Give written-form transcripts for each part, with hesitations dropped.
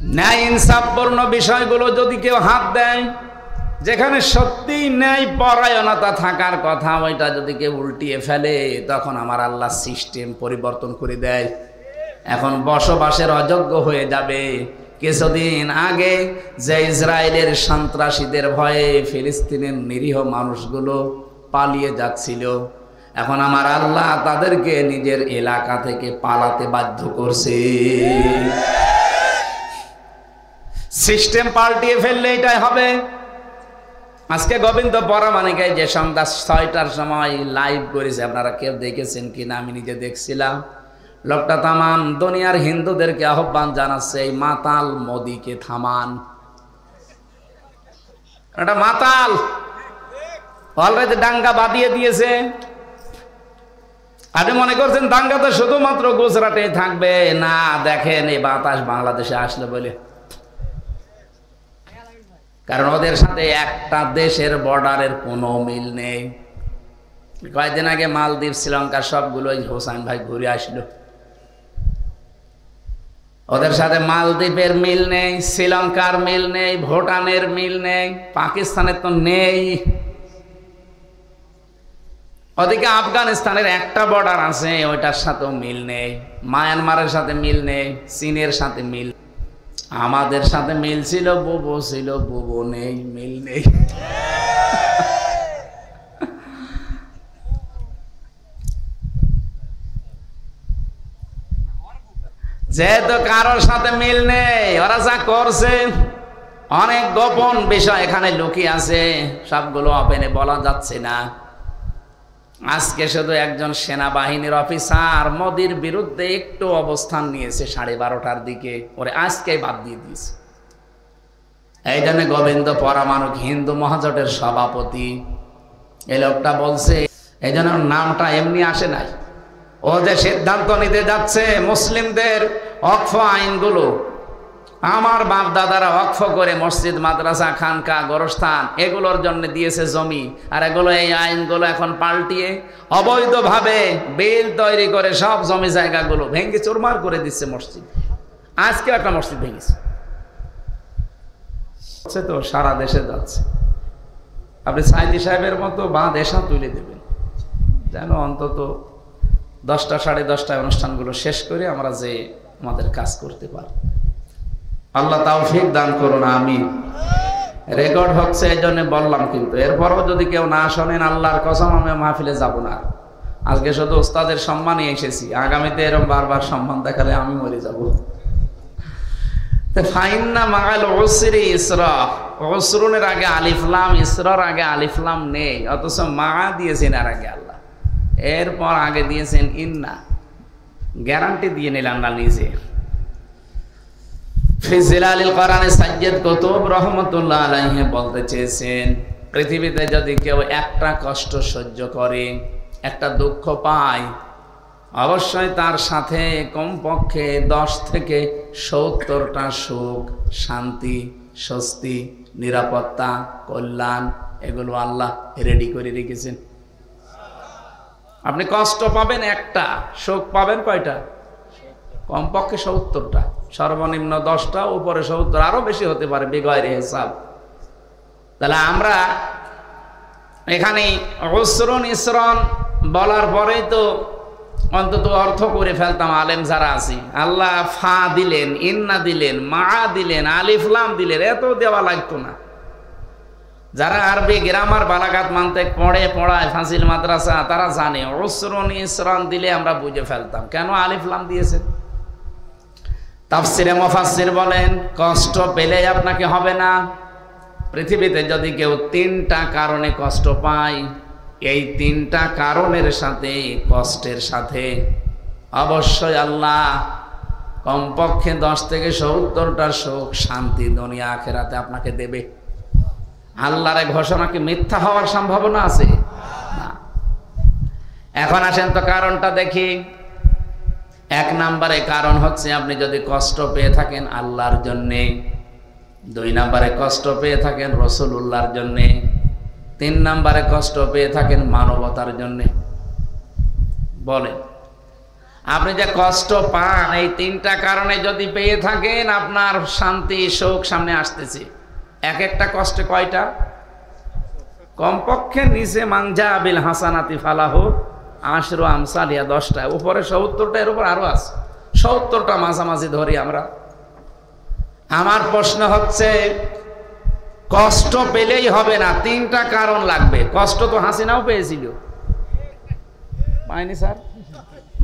ন্যায় ইনসাফপূর্ণ বিষয়গুলো যদি কেউ হাত দেয়, যেখানে সত্যি ন্যায় পরায়ণতা থাকার কথা, ওইটা যদি কেউ উল্টিয়ে ফেলে, তখন আমার আল্লাহ সিস্টেম পরিবর্তন করে দেয়। এখন বসবাসের অযোগ্য হয়ে যাবে। কিছুদিন আগে যে ইসরায়েলের সন্ত্রাসীদের ভয়ে ফিলিস্তিনের নিরীহ মানুষগুলো পালিয়ে যাচ্ছিল, এখন আমার আল্লাহ তাদেরকে নিজের এলাকা থেকে পালাতে বাধ্য করছে। সিস্টেম পাল্টিয়ে ফেললে এটাই হবে। আজকে গোবিন্দ পরামানিকে যে সন্ধ্যা 6টার সময় লাইভ করেছে, আপনারা কেউ দেখেছেন কিনা আমি নিজে দেখছিলাম। লোকটা তামাম দুনিয়ার হিন্দুদেরকে আহ্বান জানাচ্ছে, এই মাতাল মোদিকে থামান। এটা মাতাল অলরেডি দাঙ্গা বাঁধিয়ে দিয়েছে। আপনি মনে করছেন দাঙ্গা তো শুধুমাত্র গুজরাটে থাকবে? না, দেখেন এই বাতাস বাংলাদেশে আসলে বলে, কারণ ওদের সাথে একটা দেশের বর্ডারের কোনো মিল নেই। কয়েকদিন আগে মালদ্বীপ, শ্রীলঙ্কা সবগুলোই হোসেন ভাই ঘুরে আসলো। ওদের সাথে মালদ্বীপের মিল নেই, শ্রীলঙ্কার মিল নেই, ভুটানের মিল নেই, পাকিস্তানের তো নেই। ওদিকে আফগানিস্তানের একটা বর্ডার আছে, ওইটার সাথেও মিল নেই। মায়ানমারের সাথে মিল নেই, চীনের সাথে মিল। আমাদের সাথে মিল ছিল, বুবু ছিল, বুবু নেই, মিল নেই। যেহেতু কারোর সাথে মিল নেই, ওরা যা করছে অনেক গোপন বিষয় এখানে লুকিয়ে আছে, সবগুলো ওপেনে বলা যাচ্ছে না। আজকে শুধু একজন সেনাবাহিনীর অফিসার মোদির বিরুদ্ধে একটু অবস্থান নিয়েছে 12:30টার দিকে, ওরে আজকে বাদ দিয়ে দিয়েছে। এই জন্য গোবিন্দ পরামানুক হিন্দু মহাজোটের সভাপতি, এই লোকটা বলছে, এই জন্য নামটা এমনি আসে নাই। ও যে সিদ্ধান্ত নিতে যাচ্ছে মুসলিমদের ওয়াকফ আইনগুলো, আমার বাপ দাদারা ওয়াকফ করে মসজিদ, মাদ্রাসা, খানকা, গোরস্থান এগুলোর জন্য দিয়েছে জমি, আর এগুলো এই আইনগুলো এখন পাল্টিয়ে অবৈধভাবে বিল তৈরি করে সব জমি জায়গাগুলো ভেঙে চুরমার করে দিচ্ছে মসজিদ। আজকে একটা মসজিদ ভেঙেছে, তো সারা দেশে যাচ্ছে। আপনি সাইদি সাহেবের মতো বাঁধ এসা তুলে দেবেন, যেন অন্তত 10টা 10:30টায় অনুষ্ঠানগুলো শেষ করে আমরা যে আমাদের কাজ করতে পারি। আল্লাহ তাওফিক দান করুন, আমিন। রেকর্ড হচ্ছে এই জন্য বললাম, কিন্তু এরপরও যদি কেউ না শোনেন, আল্লাহর কসম আমি মাহফিলে যাব না। আজকে শুধু ওস্তাদের সম্মানই এসেছি, আগামীতে এরকম বারবার সম্মান দেখালে আমি মরে যাব। ফাইন্না মাগাল উসরি ইসরা, উসরুনের আগে আলিফ লাম, ইসরার আগে আলিফ লাম নেই, অথচ মা দিয়েছেন আর আগে আল্লাহ, এরপর আগে দিয়েছেন ইন্না। গ্যারান্টি দিয়ে নিলেন না নিজে। ফিজিলালিল কোরআনে সাইয়্যিদ কুতুব রহমাতুল্লাহ আলাইহি বলতে চেয়েছেন, পৃথিবীতে যদি কেউ একটা কষ্ট সহ্য করে, একটা দুঃখ পায়, অবশ্যই তার সাথে কমপক্ষে 10 থেকে 70টা সুখ, শান্তি, স্বস্তি, নিরাপত্তা, কল্যাণ এগুলো আল্লাহ রেডি করে রেখেছেন। আপনি কষ্ট পাবেন একটা, সুখ পাবেন কয়টা? কমপক্ষে 70টা, সর্বনিম্ন 10টা, উপরে 70, আরো বেশি হতে পারে বেগয়রে হিসাব। তাহলে আমরা এখানে উসরুন ইসরন বলার পরেই তো অন্তত অর্থ করে ফেলতাম আলেম যারা আছি। আল্লাহ ফা দিলেন, ইন্না দিলেন, মা দিলেন, আলিফ লাম দিলেন, এত দেওয়া লাগতো না। যারা আরবি গ্রামার বালাগাত মানতে পড়ায় ফাজিল মাদ্রাসা, তারা জানে উসরুন ইসরন দিলে আমরা বুঝে ফেলতাম কেন আলিফ লাম দিয়েছেন। তাফসিরে মুফাসসির বলেন, কষ্ট পেলে আপনাকে হবে না। পৃথিবীতে যদি কেউ 3টা কারণে কষ্ট পায়, এই 3টা কারণের সাথে, কষ্টের সাথে অবশ্যই আল্লাহ কমপক্ষে 10 থেকে 70টা সুখ, শান্তি দুনিয়া আখিরাতে আপনাকে দেবে। আল্লাহর ঘোষণা কি মিথ্যা হওয়ার সম্ভাবনা আছে? না। এখন আসেন তো কারণটা দেখি। 1 নম্বরে কারণ হচ্ছে, আপনি যদি কষ্ট পেয়ে থাকেন আল্লাহর জন্যে, 2 নম্বরে কষ্ট পেয়ে থাকেন রাসূলুল্লাহর জন্যে, 3 নম্বরে কষ্ট পেয়ে থাকেন মানবতার জন্যে। বলেন, আপনি যে কষ্ট পান এই তিনটা কারণে যদি পেয়ে থাকেন, আপনার শান্তি সুখ সামনে আসতেছে। এক একটা কষ্টে কয়টা? কমপক্ষে নিচে মাংজা বিল হাসানাতি ফালাহু আশরু আমসালিয়া, 10টা, উপরে 70টা, এর উপর আরো আছে 70টা মাঝামাঝি ধরি আমরা। আমার প্রশ্ন হচ্ছে, কষ্ট পেলেই হবে না, তিনটা কারণ লাগবে। কষ্ট তো হাসিনাও পেয়েছিল, পায়নি স্যার?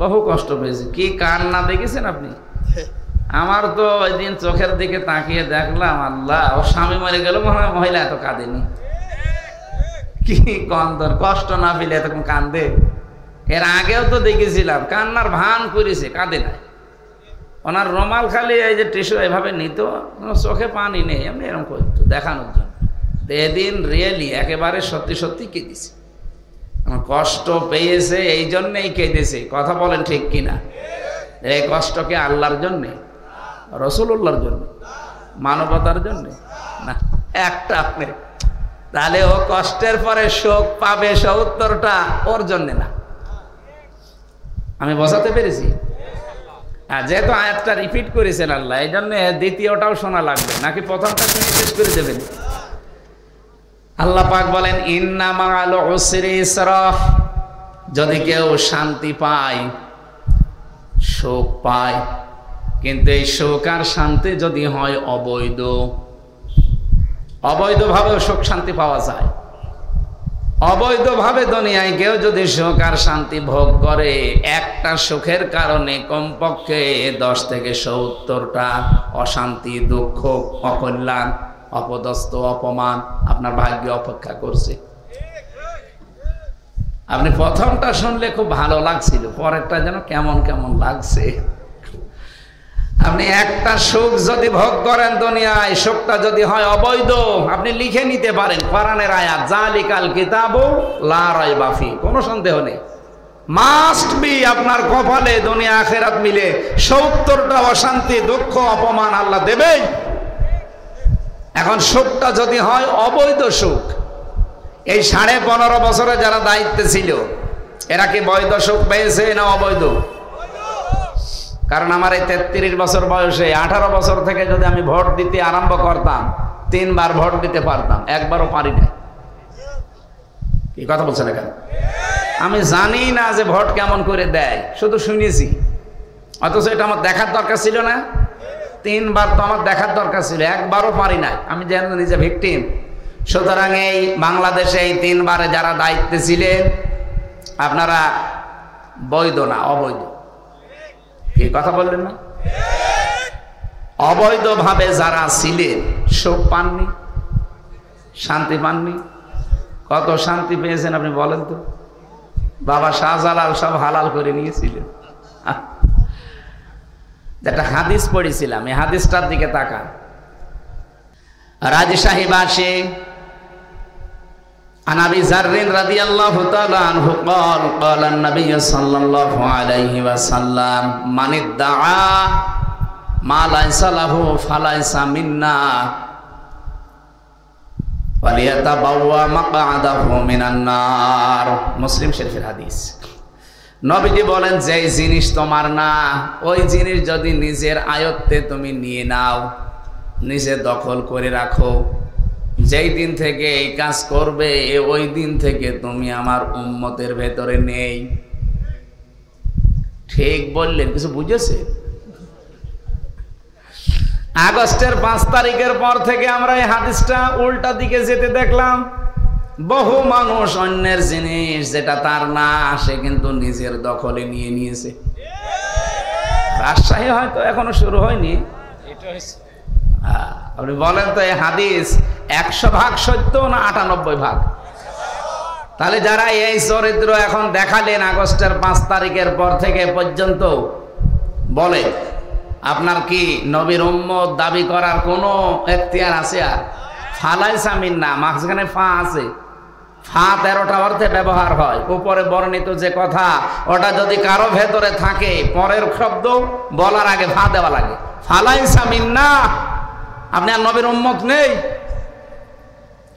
বহু কষ্ট পেয়েছে। কি কান্না দেখেছেন আপনি? আমার তো ওই দিন চোখের দিকে তাকিয়ে দেখলাম, আল্লাহ, ও স্বামী মরে গেল, মনে হয় মহিলা এত কাঁদেনি। কি কন্দন, কষ্ট না পেলে এতক্ষণ কান্দে? এর আগেও তো দেখেছিলাম কান্নার ভান করেছে, কাঁদে নাই। ওনার রুমাল খালি এই যে টিস্যু এভাবে নিত, চোখে পানি নেই, এমনি এরকম করতো দেখানোর জন্য। এদিন রিয়েলি একেবারে সত্যি সত্যি কেঁদেছে, কষ্ট পেয়েছে এই জন্যেই কেঁদেছে। কথা বলেন ঠিক কিনা? এই কষ্টকে আল্লাহর জন্যে, রসুল্লাহর জন্য, মানবতার জন্যে না, একটা আপনি। তাহলে ও কষ্টের পরে শোক পাবে 70টা, ওর জন্যে না। আমি বোঝাতে পেরেছি? আর যেহেতু আয়াতটা রিপিট করেছেন আল্লাহ, এই জন্য দ্বিতীয়টাও শোনা লাগবে, নাকি প্রথমটা শুনে শেষ করে দেবেন? আল্লাহ পাক বলেন, ইন্না মাআল উসরি ইসরা, যদি কেউ শান্তি পায়, সুখ পায়, কিন্তু এই সুখ আর শান্তি যদি হয় অবৈধ, অবৈধভাবেও সুখ শান্তি পাওয়া যায়। অবৈধভাবে দুনিয়ায় কেউ যদি সুখ আর শান্তি ভোগ করে, একটা সুখের কারণে কমপক্ষে 10 থেকে 70টা অশান্তি, দুঃখ, অকল্যাণ, অপদস্থ, অপমান আপনার ভাগ্যে অপেক্ষা করছে। আপনি প্রথমটা শুনলে খুব ভালো লাগছিল, পরেরটা যেন কেমন কেমন লাগছে। আপনি একটা সুখ যদি ভোগ করেন দুনিয়ায়, সুখটা যদি হয় অবৈধ, আপনি লিখে নিতে পারেন কোরআনের আয়াত, যালিকাল কিতাবু লা রাইবা ফি, কোনো সন্দেহ নেই। মাস্ট বি আপনার কপালে দুনিয়া আখিরাত মিলে 70টা অশান্তি, দুঃখ, অপমান আল্লাহ দেবেই। এখন সুখটা যদি হয় অবৈধ সুখ, এই 15.5 বছরে যারা দায়িত্বে ছিল, এরা কি বৈধ সুখ পেয়েছে না অবৈধ? কারণ আমার এই 33 বছর বয়সে 18 বছর থেকে যদি আমি ভোট দিতে আরম্ভ করতাম, 3 বার ভোট দিতে পারতাম, একবারও পারি না। কি কথা বলছেন এখানে? আমি জানি না যে ভোট কেমন করে দেয়, শুধু শুনেছি। অথচ এটা আমার দেখার দরকার ছিল না? 3 বার তো আমার দেখার দরকার ছিল, একবারও পারি না। আমি যেন নিজে ভিকটিম। সুতরাং এই বাংলাদেশে এই 3 বারে যারা দায়িত্বে ছিলেন, আপনারা বৈধ না, অবৈধ। কি কথা বললেন না? অবৈধভাবে যারা ছিলেন, সুখ পাননি, শান্তি পাননি। কত শান্তি পেয়েছেন আপনি বলেন তো? বাবা শাহজালাল সব হালাল করে নিয়েছিলেন। যেটা হাদিস পড়েছিলাম, এই হাদিসটার দিকে তাকান। রাজশাহী বাসে عن أبي ذر رضي الله تعالى عنه قال قال النبي صلى الله عليه وسلم من ادعى ما ليس له فليس منا وليتبوأ مقعده من النار। মুসলিম শরীফের হাদিস। নবীজি বলেন, যে জিনিস তোমার না, ওই জিনিস যদি নিজের আয়ত্তে তুমি নিয়ে নাও, নিজে দখল করে রাখো, যেই দিন থেকে এই কাজ করবে, ওই দিন থেকে তুমি আমার উম্মতের ভেতরে নেই। ঠিক বললেন? কিছু বুঝেছে? আগস্টের 5 তারিখের পর থেকে আমরা এই হাদিসটা উল্টা দিকে যেতে দেখলাম। বহু মানুষ অন্যের জিনিস যেটা তার না, সে কিন্তু নিজের দখলে নিয়ে নিয়েছে। রাজশাহী হয়তো এখনো শুরু হয়নি। আপনি বলেন তো, এই হাদিস 100 ভাগ সত্য না 98 ভাগ? তাহলে যারা এই চরিত্র এখন দেখালেন আগস্টের 5 তারিখের পর থেকে পর্যন্ত, বলে আপনার কি নবীর উম্মত দাবি করার কোনো এখতিয়ার আছে? আর ফালাইসা মিন্না, মাঝখানে ফা আছে। ফা 13টা অর্থে ব্যবহার হয়। উপরে বর্ণিত যে কথা, ওটা যদি কারো ভেতরে থাকে, পরের শব্দ বলার আগে ফা দেওয়া লাগে। ফালাইসা মিন্না, আপনি আর নবীর উম্মত নেই।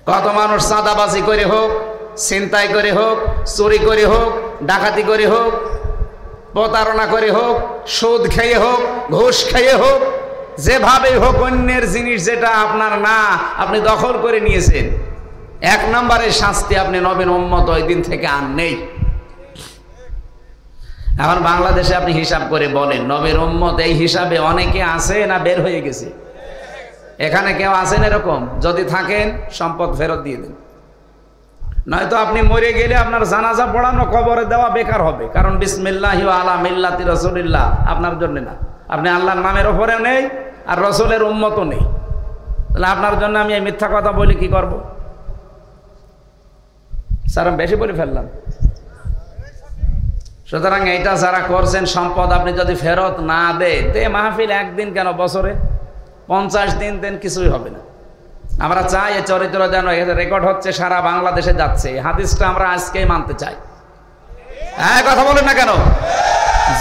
কত মানুষ চাঁদাবাজি করে হোক, ছিনতাই করে হোক, চুরি করে হোক, ডাকাতি করে হোক, প্রতারণা করে হোক, সুদ খেয়ে হোক, ঘুষ খেয়ে হোক, যেভাবে হোক অন্যের জিনিস যেটা আপনার না, আপনি দখল করে নিয়েছেন, 1 নম্বরের শাস্তি আপনি নবীর উম্মত ওই দিন থেকে আর নেই। এখন বাংলাদেশে আপনি হিসাব করে বলেন, নবীর উম্মত এই হিসাবে অনেকে আছে না বের হয়ে গেছে? এখানে কেউ আছেন এরকম? যদি থাকেন সম্পদ ফেরত দিয়ে দেন, নয়তো আপনি মরে গেলে আপনার জানাজা পড়ানো, কবরে দেওয়া বেকার হবে। কারণ বিসমিল্লাহি ওয়া আলা মিল্লাতি রাসূলিল্লাহ আপনার জন্য না, আপনি আল্লাহর নামের ওপরেও নেই আর রসুলের উম্মতও নেই। তাহলে আপনার জন্য আমি এই মিথ্যা কথা বলি কি করব? স্যার আমি বেশি বলে ফেললাম। সুতরাং এইটা যারা করছেন, সম্পদ আপনি যদি ফেরত না দে মাহফিল একদিন কেন, বছরে 50 দিন দেন, কিছুই হবে না। আমরা চাই এই চরিত্র যেন রেকর্ড হচ্ছে, সারা বাংলাদেশে যাচ্ছে। হাদিসটা আমরা আজকেই মানতে চাই। হ্যাঁ, কথা বলেন না কেন?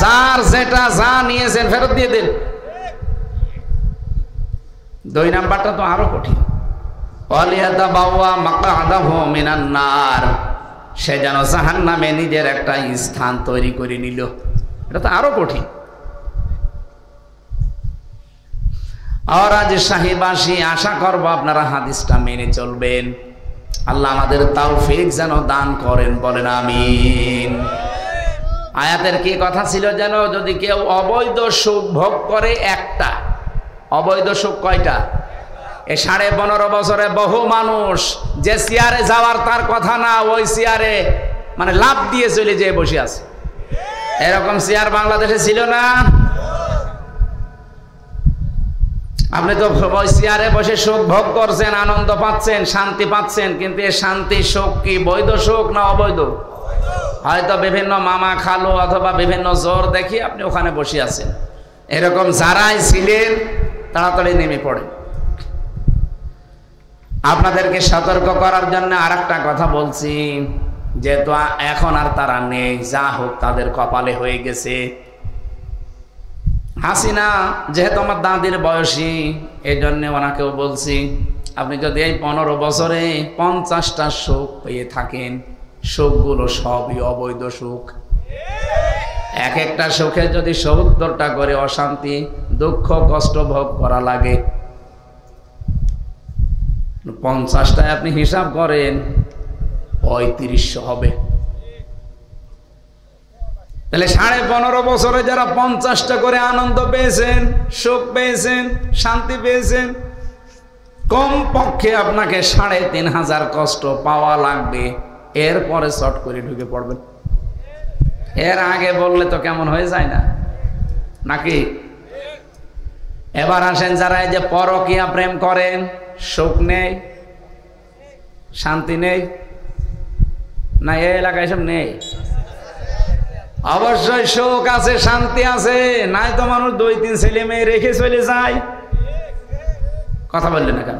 যার যেটা যা নিয়েছেন ফেরত দিয়ে দিন। 2 নাম্বারটা তো আরো কঠিন, ওয়ালিয়াতাবাওয়া মাকআদাহু মিনান নার, সে যেন জাহান্নামে নিজের একটা স্থান তৈরি করে নিল। এটা তো আরো কঠিন। আর আজ শাহীবাসী আশা করব আপনারা হাদিসটা মেনে চলবেন। আল্লাহ আমাদের তৌফিক যেন দান করেন, বলেন আমিন। আয়াতের কি কথা ছিল যেন? যদি কেউ অবৈধ সুখ ভোগ করে, একটা অবৈধ সুখ কয়টা? এই 15.5 বছরে বহু মানুষ যে চেয়ারে যাওয়ার তার কথা না, ওই চেয়ারে মানে লাভ দিয়ে চলে যেয়ে বসে আছে। এরকম চেয়ার বাংলাদেশে ছিল না? আপনি তো ওই চেয়ারে বসে সুখ ভোগ করছেন, আনন্দ পাচ্ছেন, শান্তি পাচ্ছেন, কিন্তু এই শান্তি সুখ কি বৈধ সুখ না অবৈধ? হয়তো বিভিন্ন মামা খালু অথবা বিভিন্ন জোর দেখি আপনি ওখানে বসে আছেন। এরকম যারাই ছিলেন তাড়াতাড়ি নেমে পড়েন। আপনাদেরকে সতর্ক করার জন্য আর একটা কথা বলছি, যেহেতু এখন আর তারা নেই, যা হোক তাদের কপালে হয়ে গেছে। হাসিনা যেহেতু আমার দাদির বয়সী, এই জন্য ওনাকেও বলছি, আপনি যদি এই 15 বছরে 50টা সুখ পেয়ে থাকেন, সুখগুলো সবই অবৈধ সুখ। এক একটা সুখে যদি 70টা করে অশান্তি, দুঃখ, কষ্ট ভোগ করা লাগে, 50টায় আপনি হিসাব করেন 3500 হবে। তাহলে 15.5 বছরে যারা 50টা করে আনন্দ পেয়েছেন, সুখ পেয়েছেন, শান্তি পেয়েছেন, কম পক্ষে আপনাকে 3500 কষ্ট পাওয়া লাগবে। এরপরে শর্ট করে ঢুকে পড়বেন। এর আগে বললে তো কেমন হয়ে যায় না নাকি? এবার আসেন, যারা এই যে পরকীয়া প্রেম করেন, সুখ নেই, শান্তি নেই না? এই এলাকায় সব নেই? অবশ্যই সুখ আছে, শান্তি আছে, নাই তো মানুষ 2-3 ছেলে মেয়ে রেখে চলে যায়। কথা বললেন না কেন?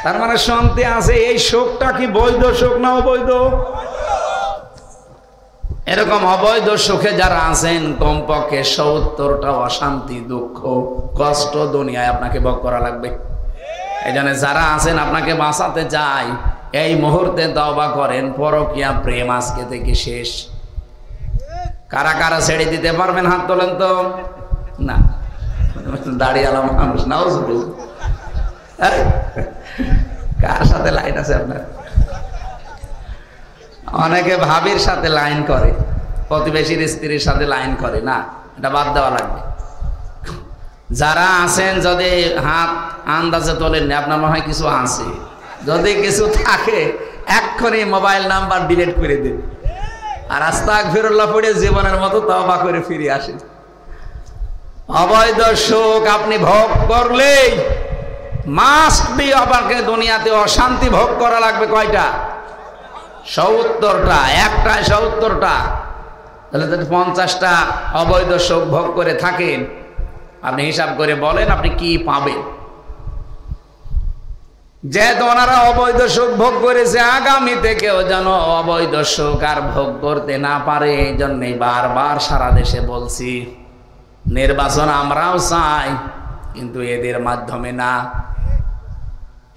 তার মানে শান্তি আছে। এই সুখটা কি বৈধ সুখ না অবৈধ? এরকম অবৈধ সুখে যারা আছেন, কমপক্ষে 70টা অশান্তি, দুঃখ, কষ্ট দুনিয়ায় আপনাকে ভোগ করা লাগবে। এই জন্য যারা আছেন আপনাকে বাঁচাতে চাই, এই মুহূর্তে তওবা করেন, পরকীয়া প্রেম আজকে থেকে শেষ। কারা কারা ছেড়ে দিতে পারবেন হাত তোলেন তো? না, দাঁড়িয়ে আলাম মানুষ নাও। কার সাথে লাইন আছে আপনার? অনেকে ভাবির সাথে লাইন করে, প্রতিবেশীর স্ত্রীর সাথে লাইন করে না, এটা বাদ দেওয়া লাগবে। যারা আছেন যদি হাত আন্দাজে তোলেন, আপনার মনে হয় কিছু আছে, যদি কিছু থাকে এক্ষুনি মোবাইল নাম্বার ডিলিট করে দিন আর আস্তাগফিরুল্লাহ পড়ে জীবনের মতো তওবা করে ফিরে আসেন। অবৈধ সুখ আপনি ভোগ করলেই মাস্ট বি আপনাকে দুনিয়াতে অশান্তি ভোগ করা লাগবে। কয়টা? 70টা। একটায় 70টা। তাহলে যদি 50টা অবৈধ সুখ ভোগ করে থাকেন, আপনি হিসাব করে বলেন আপনি কি পাবেন। যেহেতু ওনারা অবৈধ সুখ ভোগ করেছে, আগামীতে কেউ যেন অবৈধ সুখ আর ভোগ করতে না পারে। এই জন্যই বারবার সারা দেশে বলছি, নির্বাচন আমরাও চাই, কিন্তু এদের মাধ্যমে না।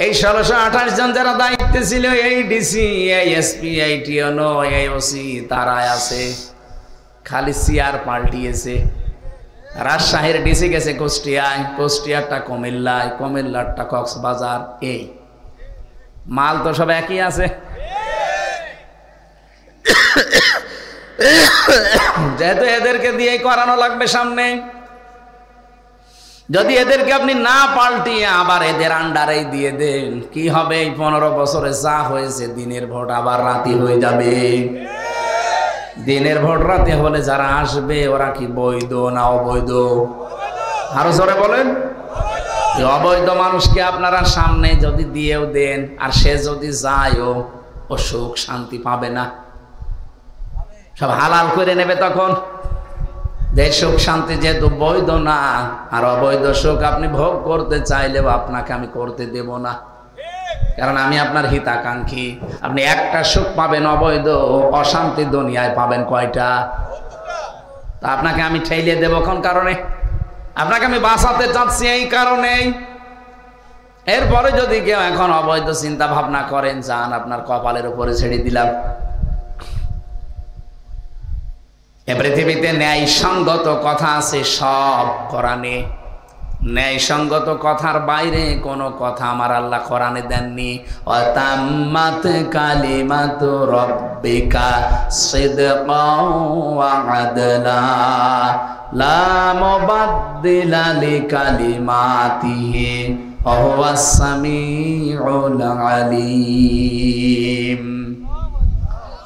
এই 1628 জন যারা দায়িত্বে ছিল, এই ডিসি, এই এসপি, এই টিওনো, এই ওসি, তারাই আছে। খালি চেয়ার পাল্টিয়েছে। রাজশাহীর ডিসি গেছে কুষ্টিয়ায়, কুষ্টিয়ারটা কুমিল্লায়, কুমিল্লারটা কক্সবাজার। এই মাল তো সব একই আছে। যেহেতু এদেরকে দিয়েই করানো লাগবে সামনে, যদি এদেরকে আপনি না পাল্টিয়ে আবার এদের আন্ডারেই দিয়ে দেন, কি হবে? এই 15 বছরে যা হয়েছে, দিনের ভোট আবার রাতি হয়ে যাবে। দিনের ভোট রাতে হলে যারা আসবে ওরা কি বৈধ না অবৈধ? আরো জোরে বলেন। অবৈধ মানুষকে আপনারা সামনে যদি দিয়েও দেন, আর সে যদি যায়ও, ও সুখ শান্তি পাবে না। সব হালাল করে নেবে তখন। যে সুখ শান্তি যেহেতু বৈধ না, আর অবৈধ সুখ আপনি ভোগ করতে চাইলেও আপনাকে আমি করতে দেব না, কারণ আমি আপনার হিতাকাঙ্ক্ষী। আপনি একটা সুখ পাবেন অবৈধ, অশান্তি দুনিয়ায় পাবেন কয়টা? তা আপনাকে আমি ঠেলিয়ে দেব কোন কারণে? আপনাকে আমি বাঁচাতে চাচ্ছি এই কারণেই। এরপরে যদি কেউ এখন অবৈধ চিন্তা ভাবনা করেন, যান, আপনার কপালের উপরে ছেড়ে দিলাম। এ পৃথিবীতে ন্যায়সঙ্গত কথা আছে সব কোরআনে। ন্যায়সঙ্গত কথার বাইরে কোনো কথা আমার আল্লাহ কোরআনে দেননি। ওয়াতাম্মাত কালিমাতু রাব্বিকা সিদকাও ওয়া আদলা লা মুবাদদিলা লিকালিমাতিহি ওয়া হুয়াস সামিউল আলিম।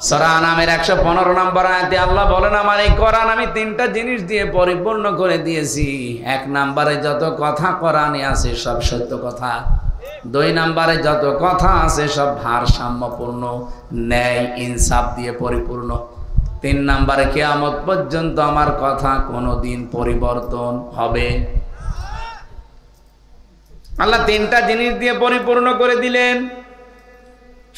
সূরা আনামের 115 নম্বর আয়াতে আল্লাহ বলেন, আমার এই কোরআন আমি 3টা জিনিস দিয়ে পরিপূর্ণ করে দিয়েছি। 1 নম্বরে যত কথা কোরআনে আছে সব সত্য কথা। 2 নম্বরে যত কথা আছে সব ভারসাম্যপূর্ণ, ন্যায় ইনসাফ দিয়ে পরিপূর্ণ। 3 নম্বরে কিয়ামত পর্যন্ত আমার কথা কোনোদিন পরিবর্তন হবে। আল্লাহ 3টা জিনিস দিয়ে পরিপূর্ণ করে দিলেন।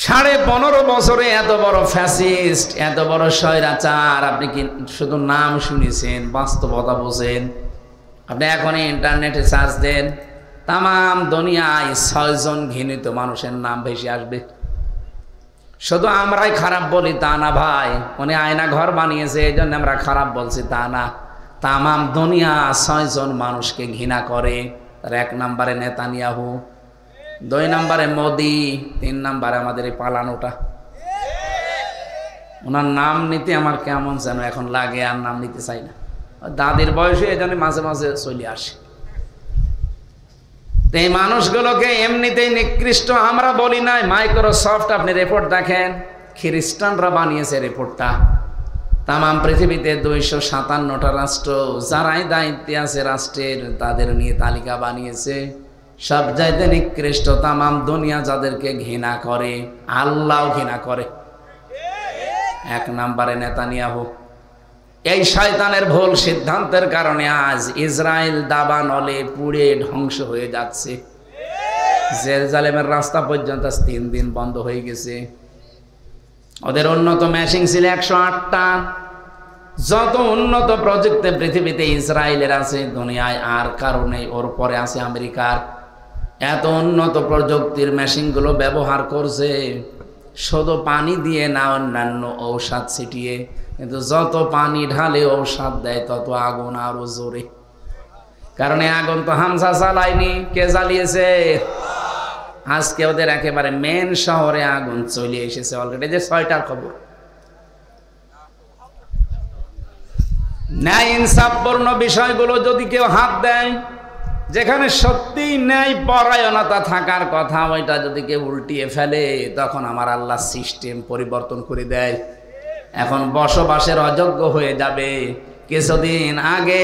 15.5 বছরে এত বড় ফ্যাসিস্ট, এত বড় স্বৈরাচার আপনি কি শুধু নাম শুনেছেন? বাস্তবতা বোঝেন? আপনি এখনই ইন্টারনেটে সার্চ দেন, তাম দুনিয়ায় 6 জন ঘৃণিত মানুষের নাম ভেসে আসবে। শুধু আমরাই খারাপ বলি তা না ভাই, উনি আয়না ঘর বানিয়েছে এই জন্য আমরা খারাপ বলছি তা না। তাম দুনিয়া 6 জন মানুষকে ঘৃণা করে। তার 1 নম্বরে নেতানিয়াহু, 2 নম্বরে মোদি, 3 নম্বরে আমাদের এই পালানোটা। ওনার নাম নিতে আমার কেমন যেন এখন লাগে, আর নাম নিতে চাই না। দাদির বয়সে এই জন্য মাঝে মাঝে চলে আসে। এই মানুষগুলোকে এমনিতেই নিকৃষ্ট আমরা বলি নাই। মাইক্রোসফট আপনি রিপোর্ট দেখেন, খ্রিস্টানরা বানিয়েছে রিপোর্টটা। তাম পৃথিবীতে 257টা রাষ্ট্র, যারাই দায়িত্বে আছে রাষ্ট্রের, তাদের নিয়ে তালিকা বানিয়েছে। সব চাইতে নিকৃষ্ট তাম দুনিয়া যাদেরকে ঘৃণা করে, আল্লাহও ঘৃণা করে। 1 নম্বরে নেতানিয়াহু। এই শয়তানের ভুল সিদ্ধান্তের কারণে আজ ইসরায়েল দাবানলে পুড়ে ধ্বংস হয়ে যাচ্ছে। জেরুজালেমের রাস্তা পর্যন্ত 3 দিন বন্ধ হয়ে গেছে। ওদের উন্নত মেশিন ছিল 108টা। যত উন্নত প্রযুক্তি পৃথিবীতে ইসরায়েলের আছে, দুনিয়ায় আর কারণে ওর পরে আছে আমেরিকার। এত উন্নত প্রযুক্তির মেশিনগুলো ব্যবহার করছে শুধু পানি দিয়ে না, অন্যান্য ঔষধ ছিটিয়ে। কিন্তু যত পানি ঢালে ঔষধ দেয় তত আগুন আরো জোরে। কারণ আগুন তো হামজা জ্বালায়নি, কে জ্বালিয়েছে? আজকে ওদের একেবারে মেন শহরে আগুন চলে এসেছে অলরেডি। যে 6টার খবর। ন্যায় ইনসাফপূর্ণ বিষয়গুলো যদি কেউ হাত দেয়, যেখানে সত্যি ন্যায় পরায়ণতা থাকার কথা, ওইটা যদি কেউ উল্টিয়ে ফেলে, তখন আমার আল্লাহ সিস্টেম পরিবর্তন করে দেয়। এখন বসবাসের অযোগ্য হয়ে যাবে। কিছুদিন আগে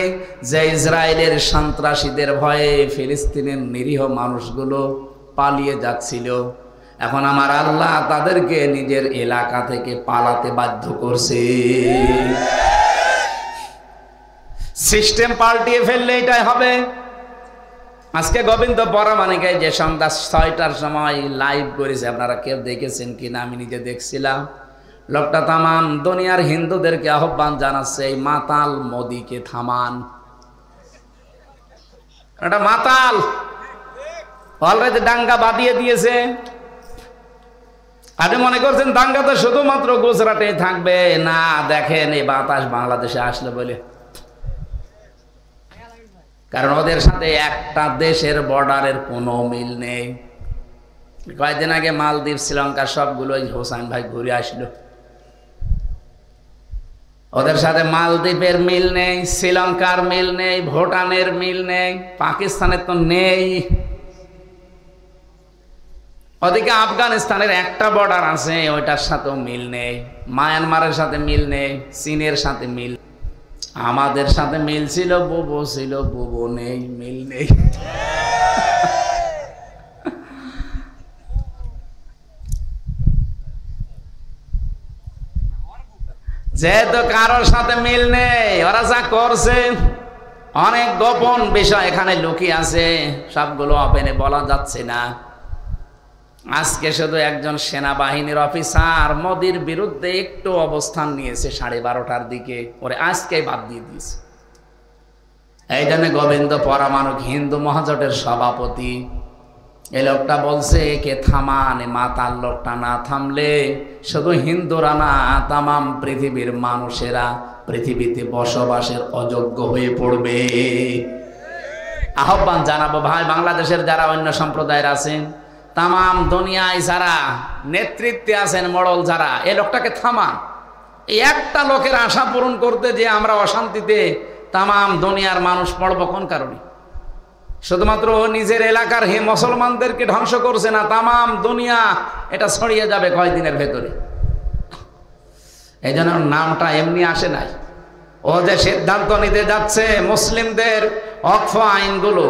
যে ইসরায়েলের সন্ত্রাসীদের ভয়ে ফিলিস্তিনের নিরীহ মানুষগুলো পালিয়ে যাচ্ছিল, এখন আমার আল্লাহ তাদেরকে নিজের এলাকা থেকে পালাতে বাধ্য করছে। সিস্টেম পাল্টিয়ে ফেললে এটাই হবে। আজকে গোবিন্দ পরামানিকায় যে সন্ধ্যা 6টার সময় লাইভ করেছে, আপনারা কেউ দেখেছেন কিনা? আমি নিজে দেখছিলাম। লোকটা তাম দুনিয়ার হিন্দুদেরকে আহ্বান জানাচ্ছে, এই মাতাল মোদিকে থামান। এটা মাতাল অলরেডি ডাঙ্গা বাঁধিয়ে দিয়েছে। আপনি মনে করছেন দাঙ্গা তো শুধুমাত্র গুজরাটে থাকবে? না, দেখেন এই বাতাস বাংলাদেশে আসলে বলে, কারণ ওদের সাথে একটা দেশের বর্ডারের কোনো মিল নেই। কয়েকদিন আগে মালদ্বীপ, শ্রীলঙ্কা সবগুলোই হোসেন ভাই ঘুরে আসলো। ওদের সাথে মালদ্বীপের মিল নেই, শ্রীলঙ্কার মিল নেই, ভুটানের মিল নেই, পাকিস্তানের তো নেই। ওদিকে আফগানিস্তানের একটা বর্ডার আছে, ওইটার সাথেও মিল নেই। মায়ানমারের সাথে মিল নেই, চীনের সাথে মিল। আমাদের সাথে মিল ছিল, বুবু ছিল, বুবু নেই, মিল নেই। যেহেতু কারোর সাথে মিল নেই, ওরা যা করছে অনেক গোপন বিষয় এখানে লুকিয়ে আছে, সবগুলো ওপেনে বলা যাচ্ছে না। আজকে শুধু একজন সেনাবাহিনীর অফিসার মোদির বিরুদ্ধে একটু অবস্থান নিয়েছে 12:30টার দিকে, ওরে আজকেই বাদ দিয়ে দিয়েছে। এই জন্য গোবিন্দ পরমাণু হিন্দু মহাজোটের সভাপতি এই লোকটা বলছে, একে থামান, মাতাল লোকটা না থামলে শুধু হিন্দুরা না, তামাম পৃথিবীর মানুষেরা পৃথিবীতে বসবাসের অযোগ্য হয়ে পড়বে। আহ্বান জানাবো ভাই, বাংলাদেশের যারা অন্য সম্প্রদায়ের আছেন, তামাম দুনিয়ায় যারা নেতৃত্বে আছেন, মোড়ল যারা, এই লোকটাকে থামান। এই একটা লোকের আশা পূরণ করতে যে আমরা অশান্তিতে তামাম দুনিয়ার মানুষ পড়বো কোন কারণে? শুধুমাত্র নিজের এলাকার মুসলমানদেরকে ধ্বংস করছে না, তামাম দুনিয়া এটা ছড়িয়ে যাবে কয়েকদিনের ভেতরে। এই জন্য নামটা এমনি আসে নাই। ও যে সিদ্ধান্ত নিতে যাচ্ছে মুসলিমদের ওয়াকফ আইনগুলো,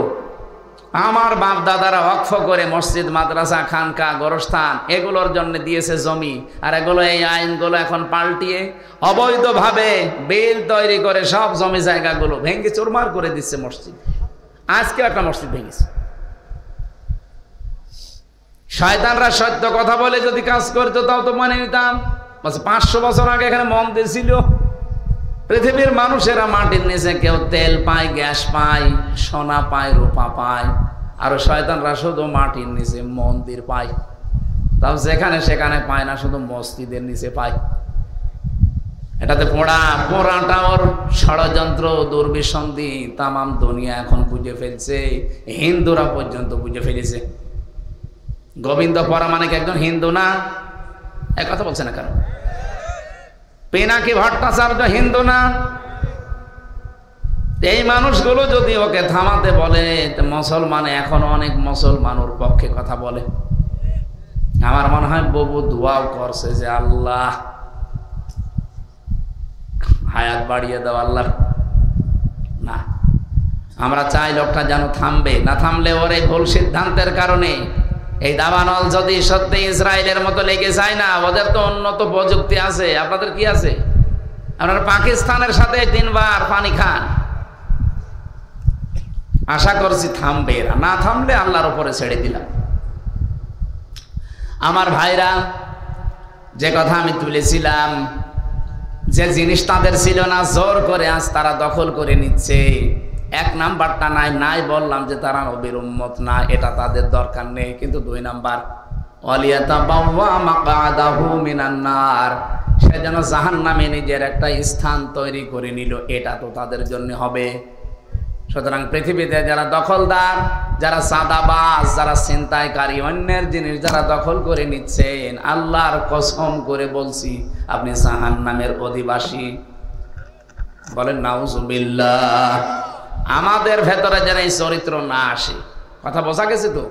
আমার বাপ দাদারা ওয়াকফ করে মসজিদ, মাদ্রাসা, খানকা, গোরস্থান এগুলোর জন্য দিয়েছে জমি, আর এগুলো এই আইনগুলো এখন পাল্টিয়ে অবৈধভাবে বিল তৈরি করে সব জমি জায়গাগুলো ভেঙে চুরমার করে দিচ্ছে মসজিদ। আজকে একটা মসজিদ ভেঙেছে। শয়তানরা সত্য কথা বলে যদি কাজ করতো তাও তো মানে নিতাম। 500 বছর আগে এখানে মন্দির ছিল। পৃথিবীর মানুষেরা মাটির নিচে কেউ তেল পায়, গ্যাস পায়, সোনা পায়, রূপা পায়, আর শয়তানরা শুধু মাটির নিচে মন্দির পায়। তাও যেখানে সেখানে পায় না, শুধু মসজিদের নিচে পায়। এটাতে পোড়াটা ওর ষড়যন্ত্র, দুর্বিসন্ধি তামাম দুনিয়া এখন বুঝে ফেলছে, হিন্দুরা পর্যন্ত বুঝে ফেলেছে। গোবিন্দ পরমাণিক একজন হিন্দু না? এক কথা বলছে না কেন? পিনাকি ভট্টাচার্য হিন্দু না? এই মানুষগুলো যদি ওকে থামাতে বলে, মুসলমান এখন অনেক মুসলমান ওর পক্ষে কথা বলে। আমার মনে হয় বহু দোয়াও করছে যে আল্লাহ হায়াত বাড়িয়ে দাও আল্লাহ। না, আমরা চাই লোকটা যেন থামবে। না থামলে ওর এই ভুল সিদ্ধান্তের কারণে এই দাবানল যদি সত্যি ইসরায়েলের মতো লেগে যায় না, ওদের তো উন্নত প্রযুক্তি আছে, আপনাদের কি আছে? আপনারা পাকিস্তানের সাথে 3 বার পানি খান। আশা করছি থামবে এরা। না থামলে আল্লাহর উপরে ছেড়ে দিলাম। আমার ভাইরা, যে কথা আমি তুলেছিলাম, যে জিনিস তাদের ছিল না জোর করে আজ তারা দখল করে নিচ্ছে। 1 নাম্বারটা নাই বললাম যে তারা নবীর উম্মত না, এটা তাদের দরকার নেই। কিন্তু 2 নাম্বার, ওয়ালিয়াতাবাওয়া মাকআদাহু মিনান নার, সে যেন জাহান্নামে নিজের একটা স্থান তৈরি করে নিল, এটা তো তাদের জন্য হবে। সুতরাং পৃথিবীতে যারা দখলদার, যারা সাদাবাজ, যারা ছিনতাইকারী, অন্যের জিনিস যারা দখল করে নিচ্ছেন, আল্লাহর কসম করে বলছি আপনি জাহান্নামের অধিবাসী। বলেন নাউজুবিল্লাহ। আমাদের ভেতরে যেন এই চরিত্র না আসে। কথা বোঝা গেছে তো?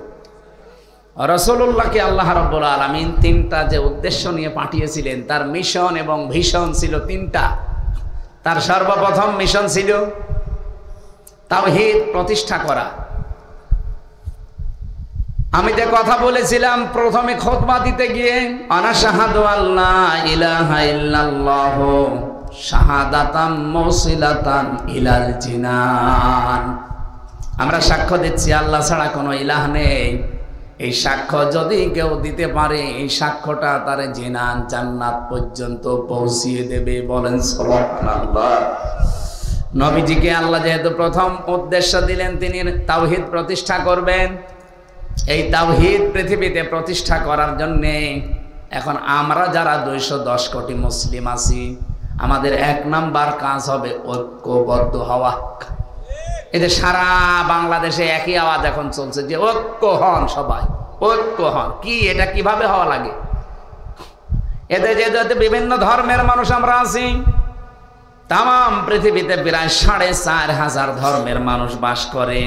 রাসূলুল্লাহকে আল্লাহ রাব্বুল আলামিন 3টা যে উদ্দেশ্য নিয়ে পাঠিয়েছিলেন, তার মিশন এবং ভিশন ছিল 3টা। তার সর্বপ্রথম মিশন ছিল তাওহীদ প্রতিষ্ঠা করা। আমি যে কথা বলেছিলাম প্রথমে খুতবা দিতে গিয়ে, আনা শাহাদু আল্লাহ ইলাহা ইল্লাল্লাহ শাহাদাতাম মুসিলাতান ইলাল জিনান, আমরা সাক্ষ্য দিচ্ছি আল্লাহ ছাড়া কোনো ইলাহ নেই। এই সাক্ষ্য যদি কেউ দিতে পারে, এই সাক্ষ্যটা তার জিনান, জান্নাত পর্যন্ত পৌঁছিয়ে দেবে। বলেন সুবহানাল্লাহ। নবীজিকে আল্লাহ যেহেতু প্রথম উদ্দেশ্য দিলেন, তিনি তাওহীদ প্রতিষ্ঠা করবেন। এই তাওহীদ পৃথিবীতে প্রতিষ্ঠা করার জন্যে এখন আমরা যারা 210 কোটি মুসলিম আছি, আমাদের 1 নাম্বার কাজ হবে ঐক্যবদ্ধ হওয়া। এদের সারা বাংলাদেশে একই আওয়াজ এখন চলছে যে ঐক্য হন, সবাই ঐক্য হন। কি এটা কিভাবে হওয়া লাগে? এদের যে বিভিন্ন ধর্মের মানুষ আমরা আছি, তাম পৃথিবীতে প্রায় 4,500 ধর্মের মানুষ বাস করে।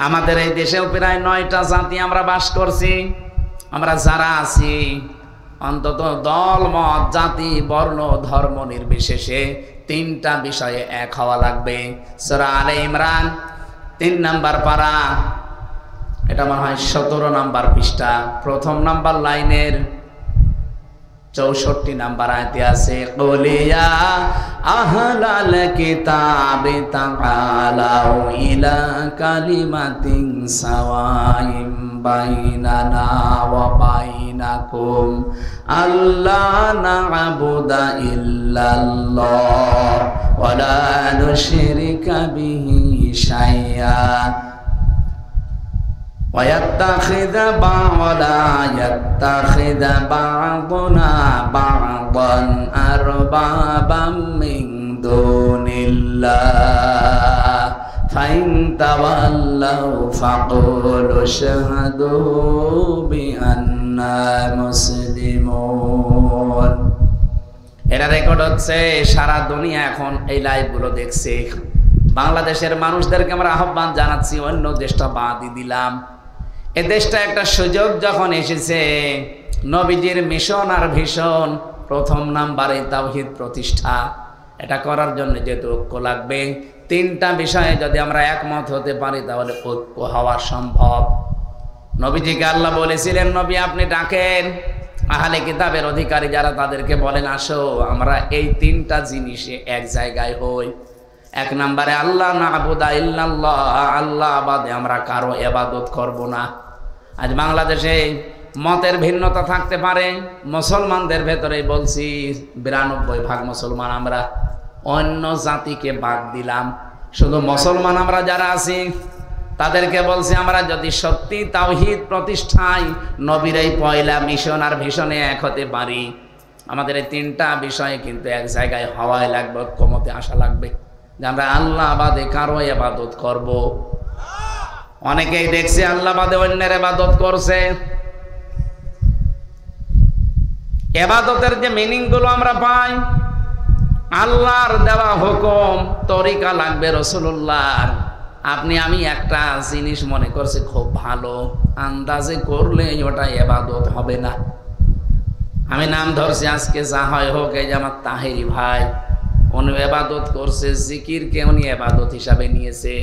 আমাদের এই দেশেও প্রায় 9টা জাতি আমরা বাস করছি। আমরা যারা আছি অন্তত দল, মত, জাতি, বর্ণ, ধর্ম নির্বিশেষে 3টা বিষয়ে এক হওয়া লাগবে। সূরা আলে ইমরান 3 নাম্বার পারা, এটা মনে হয় 17 নাম্বার পৃষ্ঠা, 1ম নাম্বার লাইনের 64 নাম্বার আয়াতে আছে, কুলিয়া আহলাল কিতাবি তাআলাউ ইলা কালিমাতিন সাওয়াইম বাইনানা ওয়া বাইনাকুম আল্লা না'বুদা ইল্লাল্লাহ ওয়া লা নুশরিকা বিহি শাইআ وَيَتَّخِذَ بَعْضُنَا بَعْضًا أَرْبَابًا مِّن دُونِ اللَّهِ فَإِن تَوَلَّوْا فَقُولُوا اشْهَدُوا بِأَنَّا مُسْلِمُونَ। এটা রেকর্ড হচ্ছে, সারা দুনিয়া এখন এই লাইভগুলো দেখছে। বাংলাদেশের মানুষদেরকে আমরা আহ্বান জানাচ্ছি, অন্য দেশটা বাদই দিলাম। এ দেশটা একটা সুযোগ যখন এসেছে, নবীজির মিশন আর ভীষণ 1ম নাম্বারে তাওহীদ প্রতিষ্ঠা। এটা করার জন্য যেহেতু ঐক্য লাগবে, 3টা বিষয়ে যদি আমরা একমত হতে পারি তাহলে ঐক্য হওয়া সম্ভব। নবীজিকে আল্লাহ বলেছিলেন, নবী আপনি ডাকেন আহলে কিতাবের অধিকারী যারা, তাদেরকে বলেন আসো আমরা এই 3টা জিনিসে এক জায়গায় হই। 1 নম্বরে আল্লাহ না'বুদা ইল্লাল্লাহ, আল্লাহ বাদে আমরা কারো ইবাদত করব না। আজ বাংলাদেশে মতের ভিন্নতা থাকতে পারে, মুসলমানদের ভেতরে বলছি 92% মুসলমান আমরা, অন্য জাতিকে বাদ দিলাম। শুধু মুসলমান আমরা যারা আছি তাদেরকে বলছি আমরা যদি সত্যি তাওহীদ প্রতিষ্ঠায় নবীর এই পয়লা মিশন আর ভিশনে এক হতে পারি, আমাদের এই 3টা বিষয়ে কিন্তু এক জায়গায় হওয়াই লাগবে, ঐক্যমতে আসা লাগবে যে আমরা আল্লাহ বাদে কারো ইবাদত করব। অনেকেই দেখছি আল্লাহ বাদে অন্যের ইবাদত করছে। ইবাদতের যে মিনিং গুলো আমরা পাই, আল্লাহর দেওয়া হুকুম তরিকা লাগবে রাসূলুল্লাহর। আপনি আমি একটা জিনিস মনে করছি খুব ভালো, আন্দাজে করলে ওটা ইবাদত হবে না। আমি নাম ধরছি আজকে, যা হয় হোক, এই যে আমার তাহেরি ভাই, উনি ইবাদত করছে, জিকিরকে উনি ইবাদত হিসাবে নিয়েছে,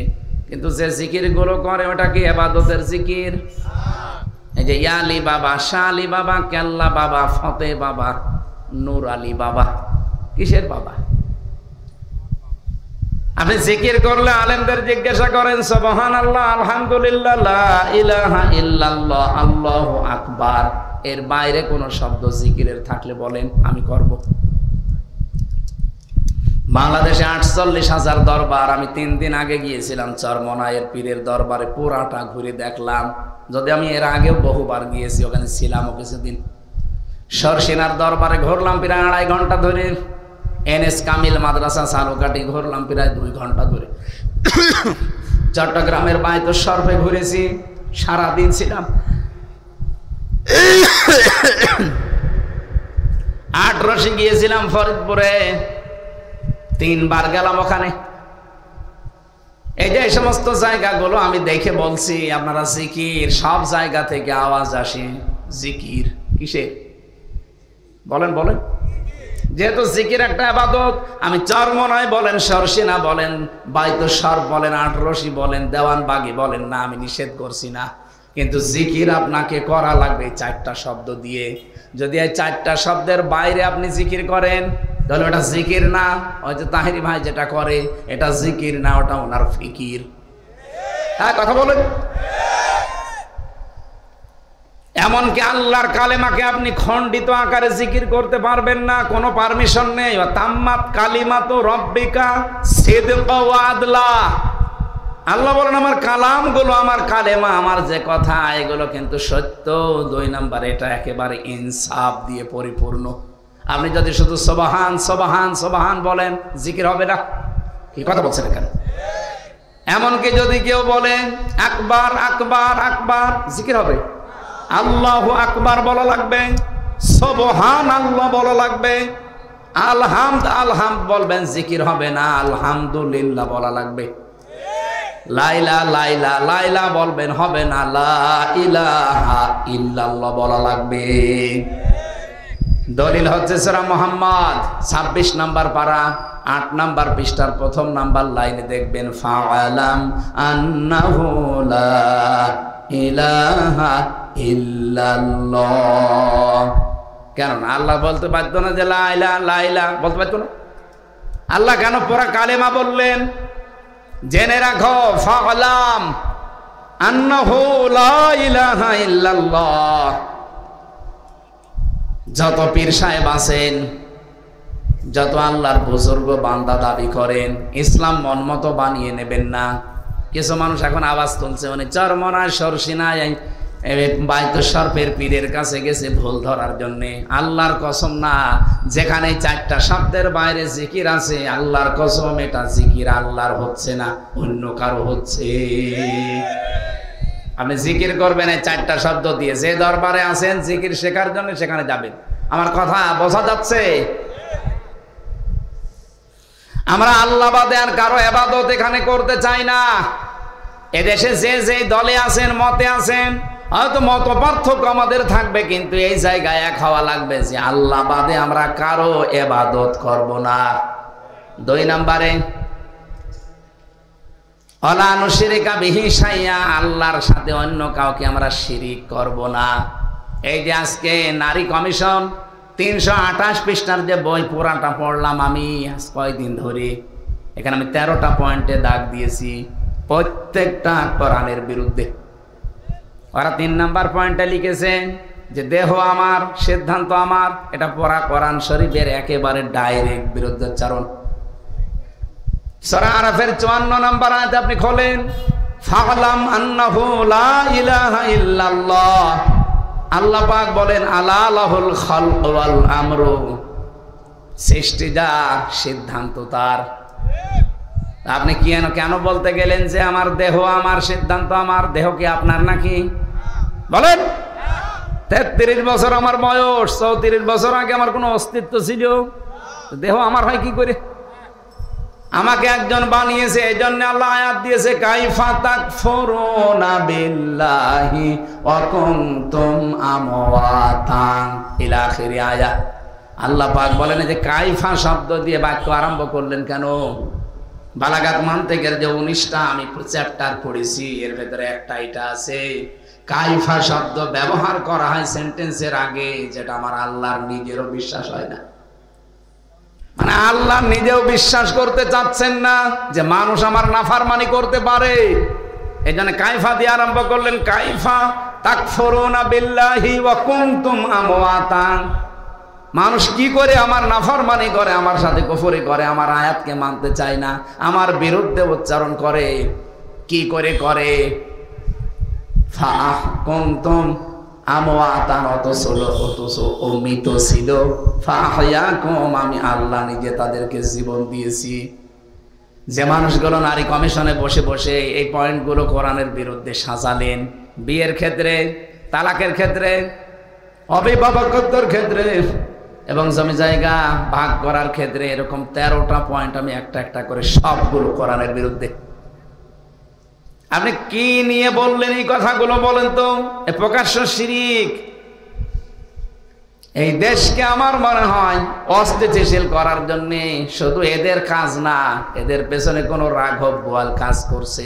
কিন্তু যে জিকির গুলো করে ওটা কি ইবাদতের জিকির? এই যে ইয়া আলী বাবা, শাহ আলী বাবা, কেল্লা বাবা, ফতে বাবা, নূর আলী বাবা, কিসের বাবা? আপনি জিকির করলে আলেমদের জিজ্ঞাসা করেন সুবহানাল্লাহ, আলহামদুলিল্লাহ, লা ইলাহা ইল্লাল্লাহ, আল্লাহু আকবার, এর বাইরে কোন শব্দ জিকিরের থাকলে বলেন, আমি করব। বাংলাদেশে 48,000 দরবার। আমি 3 দিন আগে গিয়েছিলাম চরমনায়ের পীরের দরবারে, পুরাটা ঘুরে দেখলাম। যদি আমি এর আগেও বহুবার গিয়েছি, ওখানে ছিলাম কিছুদিন। সরসিনার দরবারে ঘুরলাম প্রায় 2.5 ঘন্টা ধরে। এনএস কামিল মাদ্রাসা সালুকাটি ঘুরলাম প্রায় 2 ঘন্টা ধরে। চট্টগ্রামের বায়তুল শরফে ঘুরেছি, সারাদিন ছিলাম। 8 গিয়েছিলাম ফরিদপুরে, 3 বার গেলাম ওখানে। এই যে সমস্ত জায়গাগুলো আমি দেখে বলছি আপনারা জিকির, সব জায়গা থেকে আওয়াজ আসে জিকির কিসের বলেন বলেন? যেহেতু জিকির একটা ইবাদত, আমি চরমনায় বলেন, সরসিনা বলেন, বায়তুল শরফ বলেন, 8 বলেন, দেওয়ানবাগি বলেন, না আমি নিষেধ করছি না, কিন্তু জিকির আপনাকে করা লাগবে 4টা শব্দ দিয়ে। যদি এই 4টা শব্দের বাইরে আপনি জিকির করেন তাহলে ওটা জিকির না। ওই যে তাহেরি ভাই যেটা করে এটা জিকির না, ওটা ওনার ফিকির। হ্যাঁ, কথা বলেন। এমনকি আল্লাহর কালেমাকে আপনি খণ্ডিত আকারে জিকির করতে পারবেন না, কোনো পারমিশন নেই। তাম্মাত কালিমাতু রাব্বিকা সিদকা ওয়া আদলা, আল্লাহ বলেন আমার কালামগুলো, আমার কালেমা, আমার যে কথা, এগুলো কিন্তু সত্য। 2 নাম্বার, এটা একেবারে ইনসাফ দিয়ে পরিপূর্ণ। আপনি যদি শুধু সুবহান সুবহান সুবহান বলেন, জিকির হবে না? কি কথা বলছেন এখানে? এমনকি যদি কেউ বলে আকবার আকবার আকবার, জিকির হবে? আল্লাহু আকবার বলা লাগবে, সুবহান আল্লাহ বলা লাগবে, আলহামদ আলহামদ বলবেন, জিকির হবে না, আলহামদুলিল্লাহ বলা লাগবে। লাইলা লাইলা লাইলা বলবেন, হবে না, লা ইলাহা ইল্লাল্লাহ বলা লাগবে। দলিল হচ্ছে সূরা মুহাম্মদ 26 নাম্বার পারা 8 নাম্বার পৃষ্ঠার 1ম নাম্বার লাইনে দেখবেন, ফাআলাম আন্নাহু লা ইলাহা ইল্লাল্লাহ। কেন আল্লাহ বলতে পারতো না যে লা ইলাহা লা ইলাহা বলতে পারতো না? আল্লাহ কেন পুরা কালেমা বললেন? জেনে রাখো, ফাআলাম আন্নাহু লা ইলাহা ইল্লাল্লাহ। যত পীর সাহেব আছেন, যত আল্লাহর বুজুর্গ বান্দা দাবি করেন, ইসলাম মন মতো বানিয়ে নেবেন না। কিছু মানুষ এখন আওয়াজ তুলছে, উনি চরমনায় সরসিনায় বাইতুসর্পের পীরের কাছে গেছে ভুল ধরার জন্যে। আল্লাহর কসম না, যেখানে 4টা শব্দের বাইরে জিকির আছে, আল্লাহর কসম এটা জিকির আল্লাহর হচ্ছে না, অন্য কারো হচ্ছে। আপনি জিকির করবেন এই 4টা শব্দ দিয়ে। যে দরবারে আছেন জিকির শেখার জন্য, সেখানে যাবেন। আমার কথা বোঝা যাচ্ছে? আমরা আল্লাহ বাদে আর কারো ইবাদত এখানে করতে চাই না। এদেশে যে দলে আছেন, মতে আছেন, হয়তো মত পার্থক্য আমাদের থাকবে, কিন্তু এই জায়গায় এক হওয়া লাগবে যে আল্লাহ বাদে আমরা কারো ইবাদত করব না। 2 নাম্বারে, ওয়ালা নুশরিকা বিহি শাইআ, আল্লাহর সাথে অন্য কাউকে আমরা শিরিক করব না। এই যে আজকে নারী কমিশন 328 পৃষ্ঠার যে বই পুরাটা পড়লাম আমি আজ কয়েকদিন ধরে, এখানে আমি 13টা পয়েন্টে দাগ দিয়েছি, প্রত্যেকটা কোরআনের বিরুদ্ধে। ওরা 3 নাম্বার পয়েন্টে লিখেছে যে দেহ আমার, সিদ্ধান্ত আমার। এটা পড়া কোরআন শরীফের একেবারে ডাইরেক্ট বিরুদ্ধাচরণ। সূরা আরাফের 54 নাম্বার আয়াতে আপনি খোলেন, ফাআলাম আন্নাহু লা ইলাহা ইল্লাল্লাহ। আল্লাহ পাক বলেন, আলা লাহুল খালক ওয়াল আমরু, সৃষ্টি যার, সিদ্ধান্ত তার। আপনি কেন বলতে গেলেন যে আমার দেহ আমার, সিদ্ধান্ত আমার? দেহ কি আপনার নাকি? বলেন। 33 বছর আমার বয়স, 34 বছর আগে আমার কোনো অস্তিত্ব ছিল? দেহ আমার হয় কি করে? আমাকে একজন বানিয়েছে, এই জন্য আল্লাহ আয়াত দিয়েছে, কাইফা তাকফুরুনা বিল্লাহি ওয়া কুনতুম আমওয়াতান ইলা আখিরি আয়াত। আল্লাহ পাক বলেন যে কাইফা শব্দ দিয়ে বাক্য আরম্ভ করলেন কেন? বালাগাত মান্তিকের যে 19টা আমি চ্যাপ্টার পড়েছি, এর ভেতরে একটা এটা আছে, কাইফা শব্দ ব্যবহার করা হয় সেন্টেন্সের আগে, যেটা আমার আল্লাহর নিজেরও বিশ্বাস হয় না। মানে আল্লাহ নিজেও বিশ্বাস করতে চাচ্ছেন না যে মানুষ আমার নাফরমানি করতে পারে। এই জন্য কাইফা দিয়ে আরম্ভ করলেন, কাইফা তাকফুরুনা বিল্লাহি ওয়া কুনতুম আমওয়াতান। মানুষ কি করে আমার নাফরমানি করে, আমার সাথে কুফরি করে, আমার আয়াতকে মানতে চায় না, আমার বিরুদ্ধে উচ্চারণ করে। কি করে করে? ফাকুনতুম আমওয়াতান, অথচ মৃত ছিল। ফাহয়াকুম, আমি আল্লাহ নিজে তাদেরকে জীবন দিয়েছি। যে মানুষগুলো নারী কমিশনে বসে বসে এই পয়েন্টগুলো কোরআনের বিরুদ্ধে সাজালেন, বিয়ের ক্ষেত্রে, তালাকের ক্ষেত্রে, অভিভাবকত্বের ক্ষেত্রে এবং জমি জায়গা ভাগ করার ক্ষেত্রে, এরকম 13টা পয়েন্ট আমি একটা একটা করে সবগুলো কোরআনের বিরুদ্ধে। আপনি কি নিয়ে বললেন এই কথাগুলো বলেন তো? প্রকাশ্য শিরিক। এই দেশকে আমার মনে হয় অস্থিতিশীল করার জন্য শুধু এদের কাজ না, এদের পেছনে কোনো রাঘব বোয়াল কাজ করছে।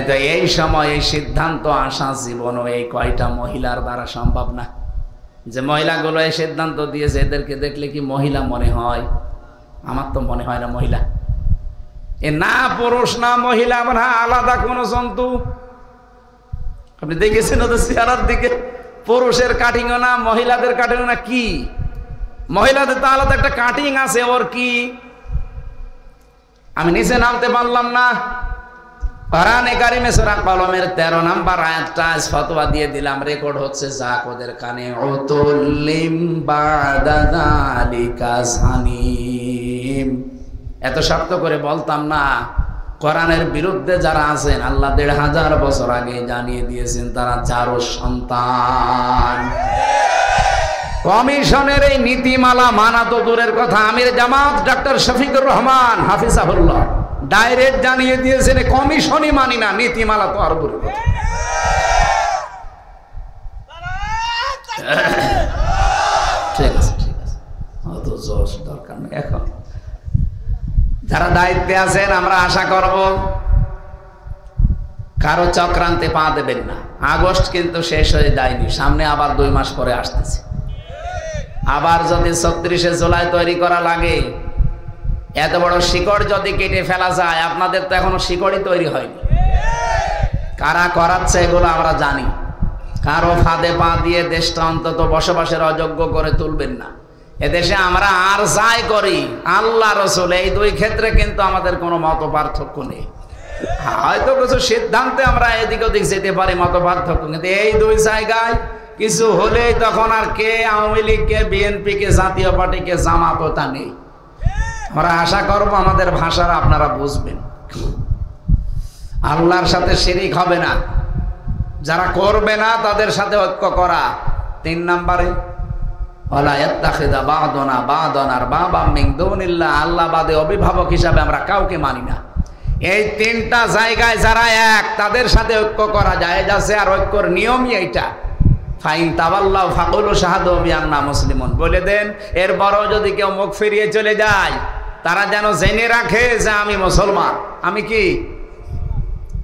তো এই সময় এই সিদ্ধান্ত আসা জীবনও এই কয়টা মহিলার দ্বারা সম্ভব না। যে মহিলাগুলো এই সিদ্ধান্ত দিয়েছে, এদেরকে দেখলে কি মহিলা মনে হয়? আমার তো মনে হয় না মহিলা। এ না পুরুষ না মহিলা, মানে আলাদা কোনো জন্তু। আপনি দেখেছেন ওদের চেহারার দিকে? পুরুষের কাটিংও না, মহিলাদের কাটিংও না। কি মহিলাদের তো আলাদা একটা কাটিং আছে, ওর কি আমি নিচে নামতে পারলাম না। কোরআনে কারিমে সূরা কলমের 13 নম্বর আয়াতটা ফতোয়া দিয়ে দিলাম, রেকর্ড হচ্ছে, যাক ওদের কানে, উতুল্লিম বাদা যালিকা সানিম। এত শক্ত করে বলতাম না, কোরআনের বিরুদ্ধে যারা আছেন আল্লাহ 1500 বছর আগে জানিয়ে দিয়েছেন তারা জারো সন্তান। কমিশনের এই নীতিমালা মানা তো দূরের কথা, আমির জামাত ডক্টর শফিকুর রহমান হাফিজাহুল্লাহ ডাইরেক্ট জানিয়ে দিয়েছেন কমিশনই মানি না, নীতিমালা তো আর দূরের কথা। ঠিক আছে, ঠিক আছে, অত জোশ দরকার নেই। এখন যারা দায়িত্বে আছেন আমরা আশা করব কারো চক্রান্তে পা দেবেন না। আগস্ট কিন্তু শেষ হয়ে যায়নি, সামনে আবার 2 মাস পরে আসতেছে। আবার যদি 36শে জুলাই তৈরি করা লাগে, এত বড় শিকড় যদি কেটে ফেলা যায়, আপনাদের তো এখনো শিকড়ই তৈরি হয়নি। কারা করাচ্ছে এগুলো আমরা জানি। কারো ফাঁদে পা দিয়ে দেশটা অন্তত বসবাসের অযোগ্য করে তুলবেন না। এদেশে আমরা আর যাই করি, আল্লাহ রসুল এই 2 ক্ষেত্রে কিন্তু আমাদের কোনো মত পার্থক্য নেই। হয়তো কিছু সিদ্ধান্তে আমরা এদিক ওদিক যেতে পারি, মত পার্থক্য, কিন্তু এই 2 জায়গায় কিছু হলেই তখন আর কে আওয়ামী লীগ, কে বিএনপি, কে জাতীয় পার্টি, কে জামাত, তা নেই। আমরা আশা করব আমাদের ভাষার আপনারা বুঝবেন। আল্লাহর সাথে শিরিক হবে না, যারা করবে না তাদের সাথে ঐক্য করা। 3 নম্বরে ওয়ালা ইয়াত্তাখিযা বা'দুনা বা'দান আরবাবাম মিন দুনিল্লাহ, আল্লাহ বাদে অভিভাবক হিসাবে আমরা কাউকে মানি না। এই 3টা জায়গায় যারা এক, তাদের সাথে ঐক্য করা যায় যাচ্ছে, আর ঐক্যর নিয়মই এইটা। ফাইন তাওয়াল্লাউ ফাকুলু শাহাদু বিআন্না মুসলিমুন, বলে দেন এর বড় যদি কেউ মুখ ফিরিয়ে চলে যায় তারা যেন জেনে রাখে যে আমি মুসলমান, আমি কি।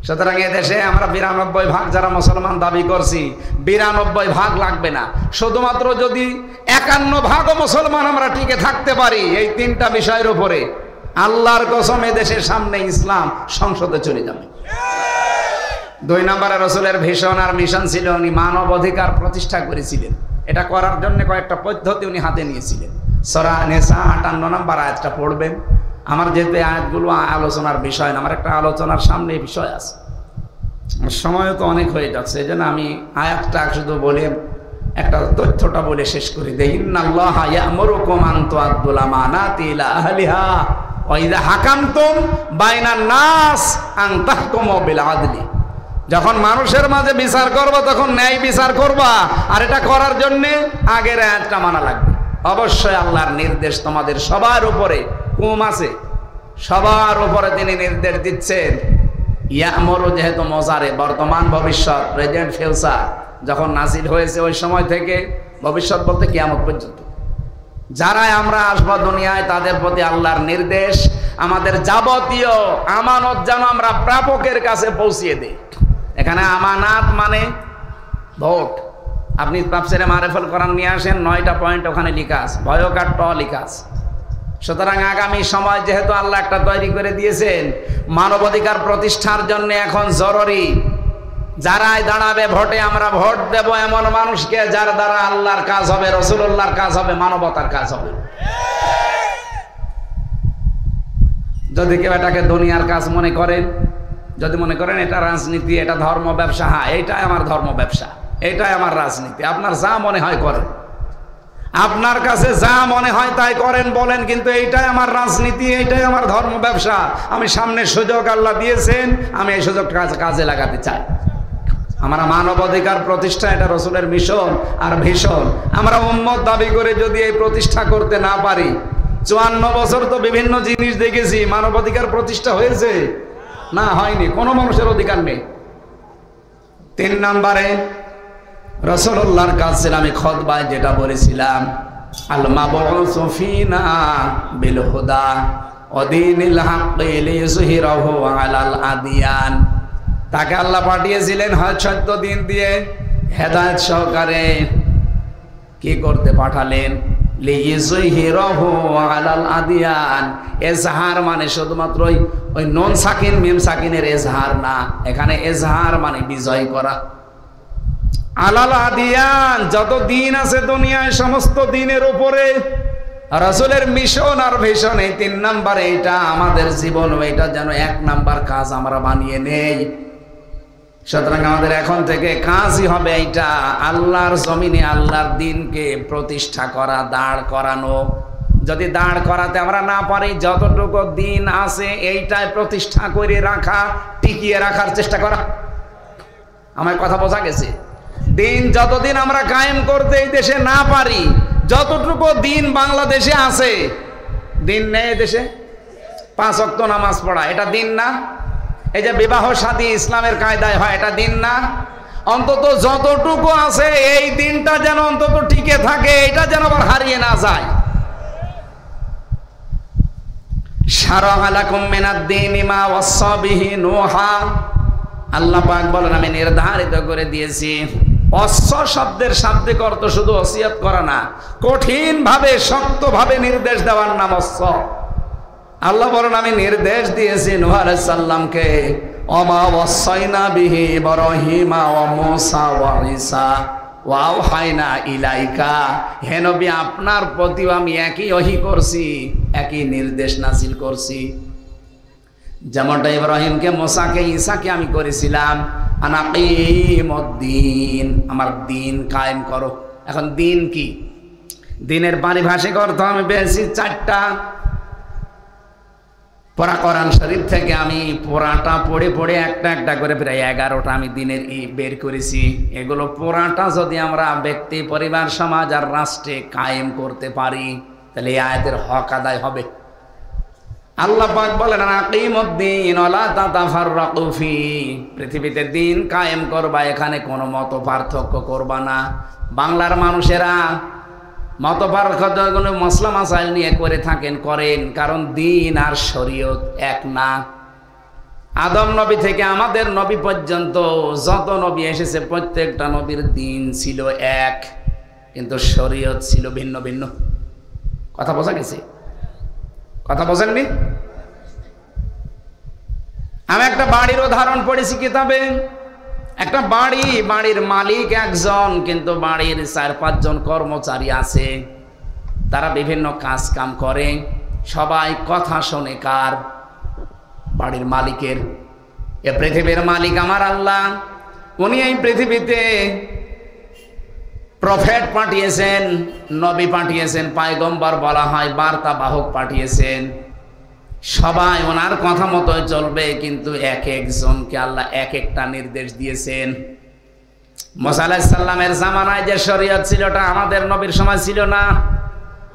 সুতরাং এদেশে আমরা 92% যারা মুসলমান দাবি করছি, 92% লাগবে না, শুধুমাত্র যদি 51% মুসলমান আমরা টিকে থাকতে পারি এই 3টা বিষয়ের উপরে, আল্লাহর কসম এদেশের সামনে ইসলাম সংসদে চলে যাবে। 2 নম্বরে রসুলের ভীষণ আর মিশন ছিল, উনি মানব অধিকার প্রতিষ্ঠা করেছিলেন। এটা করার জন্য কয়েকটা পদ্ধতি উনি হাতে নিয়েছিলেন। সূরা নিসা 58 নম্বর আয়াতটা পড়বেন। আমার যেহেতু আয়াতগুলো আলোচনার বিষয় না, আমার একটা আলোচনার সামনে বিষয় আছে, সময় তো অনেক হয়ে যাচ্ছে, এই জন্য আমি আয়াতটা শুধু বলে একটা তথ্যটা বলে শেষ করে দেই। ইন্নাল্লাহা ইয়া'মুরুকুম আন তু'আদ্দুল আমানাতি ইলা আহলিহা ওয়া ইযা হাকামতুম বাইনান নাস আন তাহকুমু বিল আদলি। যখন মানুষের মাঝে বিচার করবা তখন ন্যায় বিচার করবা, আর এটা করার জন্য আগের আয়াতটা মানা লাগবে। অবশ্যই আল্লাহর নির্দেশ তোমাদের সবার উপরে কম আছে, সবার উপরে তিনি নির্দেশ দিচ্ছেন। ইয়া'মুরু যেহেতু মজারে, বর্তমান ভবিষ্যৎ, প্রেজেন্ট ফিউচার, যখন নাজিল হয়েছে ওই সময় থেকে ভবিষ্যৎ বলতে কিয়ামত পর্যন্ত যারাই আমরা আসবো দুনিয়ায়, তাদের প্রতি আল্লাহর নির্দেশ আমাদের যাবতীয় আমানত যেন আমরা প্রাপকের কাছে পৌঁছিয়ে দিই। এখানে আমানাত মানে ভোট। আপনি তাফসিরে মারিফুল কোরআন নিয়ে আসেন, 9টা পয়েন্ট ওখানে লেখা আছে, ভয়কার ট লেখা আছে। সুতরাং আগামী সময় যেহেতু আল্লাহ একটা তৈরি করে দিয়েছেন মানবাধিকার প্রতিষ্ঠার জন্য, এখন জরুরি যারাই দাঁড়াবে ভোটে আমরা ভোট দেব এমন মানুষকে যার দ্বারা আল্লাহর কাজ হবে, রাসূলুল্লাহর কাজ হবে, মানবতার কাজ হবে। যদি কেউ এটাকে দুনিয়ার কাজ মনে করেন, যদি মনে করেন এটা রাজনীতি, এটা ধর্ম ব্যবসা, হ্যাঁ এইটাই আমার ধর্ম ব্যবসা, এইটাই আমার রাজনীতি, আপনার যা মনে হয় করেন, আপনার কাছে যা মনে হয় তাই করেন বলেন, কিন্তু এইটাই আমার রাজনীতি, এইটাই আমার ধর্ম ব্যবসা, আমি সামনে সুযোগ আল্লাহ দিয়েছেন, আমি এই সুযোগ কাজে লাগাতে চাই। আমরা মানবাধিকার প্রতিষ্ঠা, এটা রসুলের মিশন আর ভীষণ। আমরা উম্মত দাবি করে যদি এই প্রতিষ্ঠা করতে না পারি, 54 বছর তো বিভিন্ন জিনিস দেখেছি, মানবাধিকার প্রতিষ্ঠা হয়েছে না, হয়নি, কোনো মানুষের অধিকার নেই। 3 নম্বরে রাসূলুল্লাহর কাজ ছিল, আমি খুতবায় যেটা বলেছিলাম, আল মাবউসু ফিনা বিল হুদা ওয়া দীনিল হাক্কি লিইয়ুযহিরাহু আলাল আদিয়ান। তাকে আল্লাহ পাঠিয়েছিলেন সত্য দিন দিয়ে, হেদায়েত সহকারে। কি করতে পাঠালেন? লিইয়ুযহিরাহু আলাল আদিয়ান। এজহার মানে শুধুমাত্র ওই নুন সাকিন মিম সাকিনের এজহার না, এখানে এজহার মানে বিজয় করা। আলাল আদিয়ান, যত দিন আছে দুনিয়ায় সমস্ত দিনের উপরে রাসূলের মিশন আর ভিশন এই 3 নাম্বার, এইটা আমাদের জীবন, এটা যেন 1 নাম্বার কাজ আমরা বানিয়ে নেই। সুতরাং আমাদের এখন থেকে কাজই হবে এইটা, আল্লাহর জমিনে আল্লাহর দ্বীনকে প্রতিষ্ঠা করা, দাঁড় করানো। যদি দাঁড় করাতে আমরা না পারি, যতটুকু দিন আছে এইটাই প্রতিষ্ঠা করে রাখা, টিকিয়ে রাখার চেষ্টা করা। আমার কথা বোঝা গেছে? দিন যতদিন আমরা কায়েম করতে এই দেশে না পারি, যতটুকু দিন বাংলাদেশে আছে, দিন নেই দেশে 5 ওয়াক্ত নামাজ পড়া, এটা দিন না? এই যে বিবাহ শাদী ইসলামের কায়দায় হয়, এটা দিন না? অন্তত যতটুকু আছে এই দিনটা যেন অন্তত টিকে থাকে, এটা যেন আবার হারিয়ে না যায়। শারা'a লাকুম মিনাদ-দীনি মা ওয়াসসা বিহি নূহা, আল্লাহ পাক বলেন আমি নির্ধারিত করে দিয়েছি। ওয়াসসা শব্দের শাব্দিক অর্থ শুধু ওসিয়ত করা না, কঠিন ভাবে শক্ত ভাবে নির্দেশ দেওয়ার নাম ওয়াসসা। আল্লাহ বলেন আমি নির্দেশ দিয়েছি নূহ আলাইহিস সালামকে, ওমা ওয়াসাইনা বিহি ইব্রাহিমা ওয়া মূসা ওয়া ঈসা ওয়া আওহাইনা ইলাইকা, হে নবী আপনার প্রতি আমি একই ওহী করছি, একই নির্দেশ নাযিল করছি। যেমনটা ইব্রাহিমকে, মূসাকে, ঈসাকে আমি করেছিলাম আনাকিমুদ্দিন, আমার দিন কায়েম করো। এখন দিন কি? দিনের পারিভাষিক অর্থ আমি পেয়েছি 4টা। পড়া কোরআন শরীফ থেকে আমি পুরাটা পড়ে পড়ে একটা একটা করে প্রায় 11টা আমি দিনের বের করেছি। এগুলো পুরাটা যদি আমরা ব্যক্তি, পরিবার, সমাজ আর রাষ্ট্রে কায়েম করতে পারি, তাহলে এই আয়াতের হক আদায় হবে। আল্লাহ পাক বলেন আকিমুদ্দিন ওয়া লা তাতাফাররাকু ফি, পৃথিবীতে দিন কায়েম করবা, এখানে কোনো মত পার্থক্য করবা না। বাংলার মানুষেরা মত পার্থক্যগুলো মসলা মাসাইল নিয়ে করে থাকেন, করেন, কারণ দিন আর শরীয়ত এক না। আদম নবী থেকে আমাদের নবী পর্যন্ত যত নবী এসেছে প্রত্যেকটা নবীর দিন ছিল এক, কিন্তু শরীয়ত ছিল ভিন্ন ভিন্ন। কথা বোঝা গেছে? কথা বোঝেননি? আমি একটা বাড়ির উদাহরণ পড়েছি কিতাবে। একটা বাড়ির মালিক একজন, কিন্তু বাড়ির 4-5 জন কর্মচারী আছে, তারা বিভিন্ন কাজ কাম করে, সবাই কথা শোনে কার? বাড়ির মালিকের। এ পৃথিবীর মালিক আমার আল্লাহ, উনি এই পৃথিবীতে প্রফেট পাঠিয়েছেন, নবী পাঠিয়েছেন, পয়গম্বর বলা হয়, বার্তা বাহক পাঠিয়েছেন। সবাই ওনার কথা মতো চলবে, কিন্তু এক একজনকে আল্লাহ এক একটা নির্দেশ দিয়েছেন। মুসা আলাইহিস সালামের জামানায় যে শরীয়ত ছিল, ওটা আমাদের নবীর সময় ছিল না।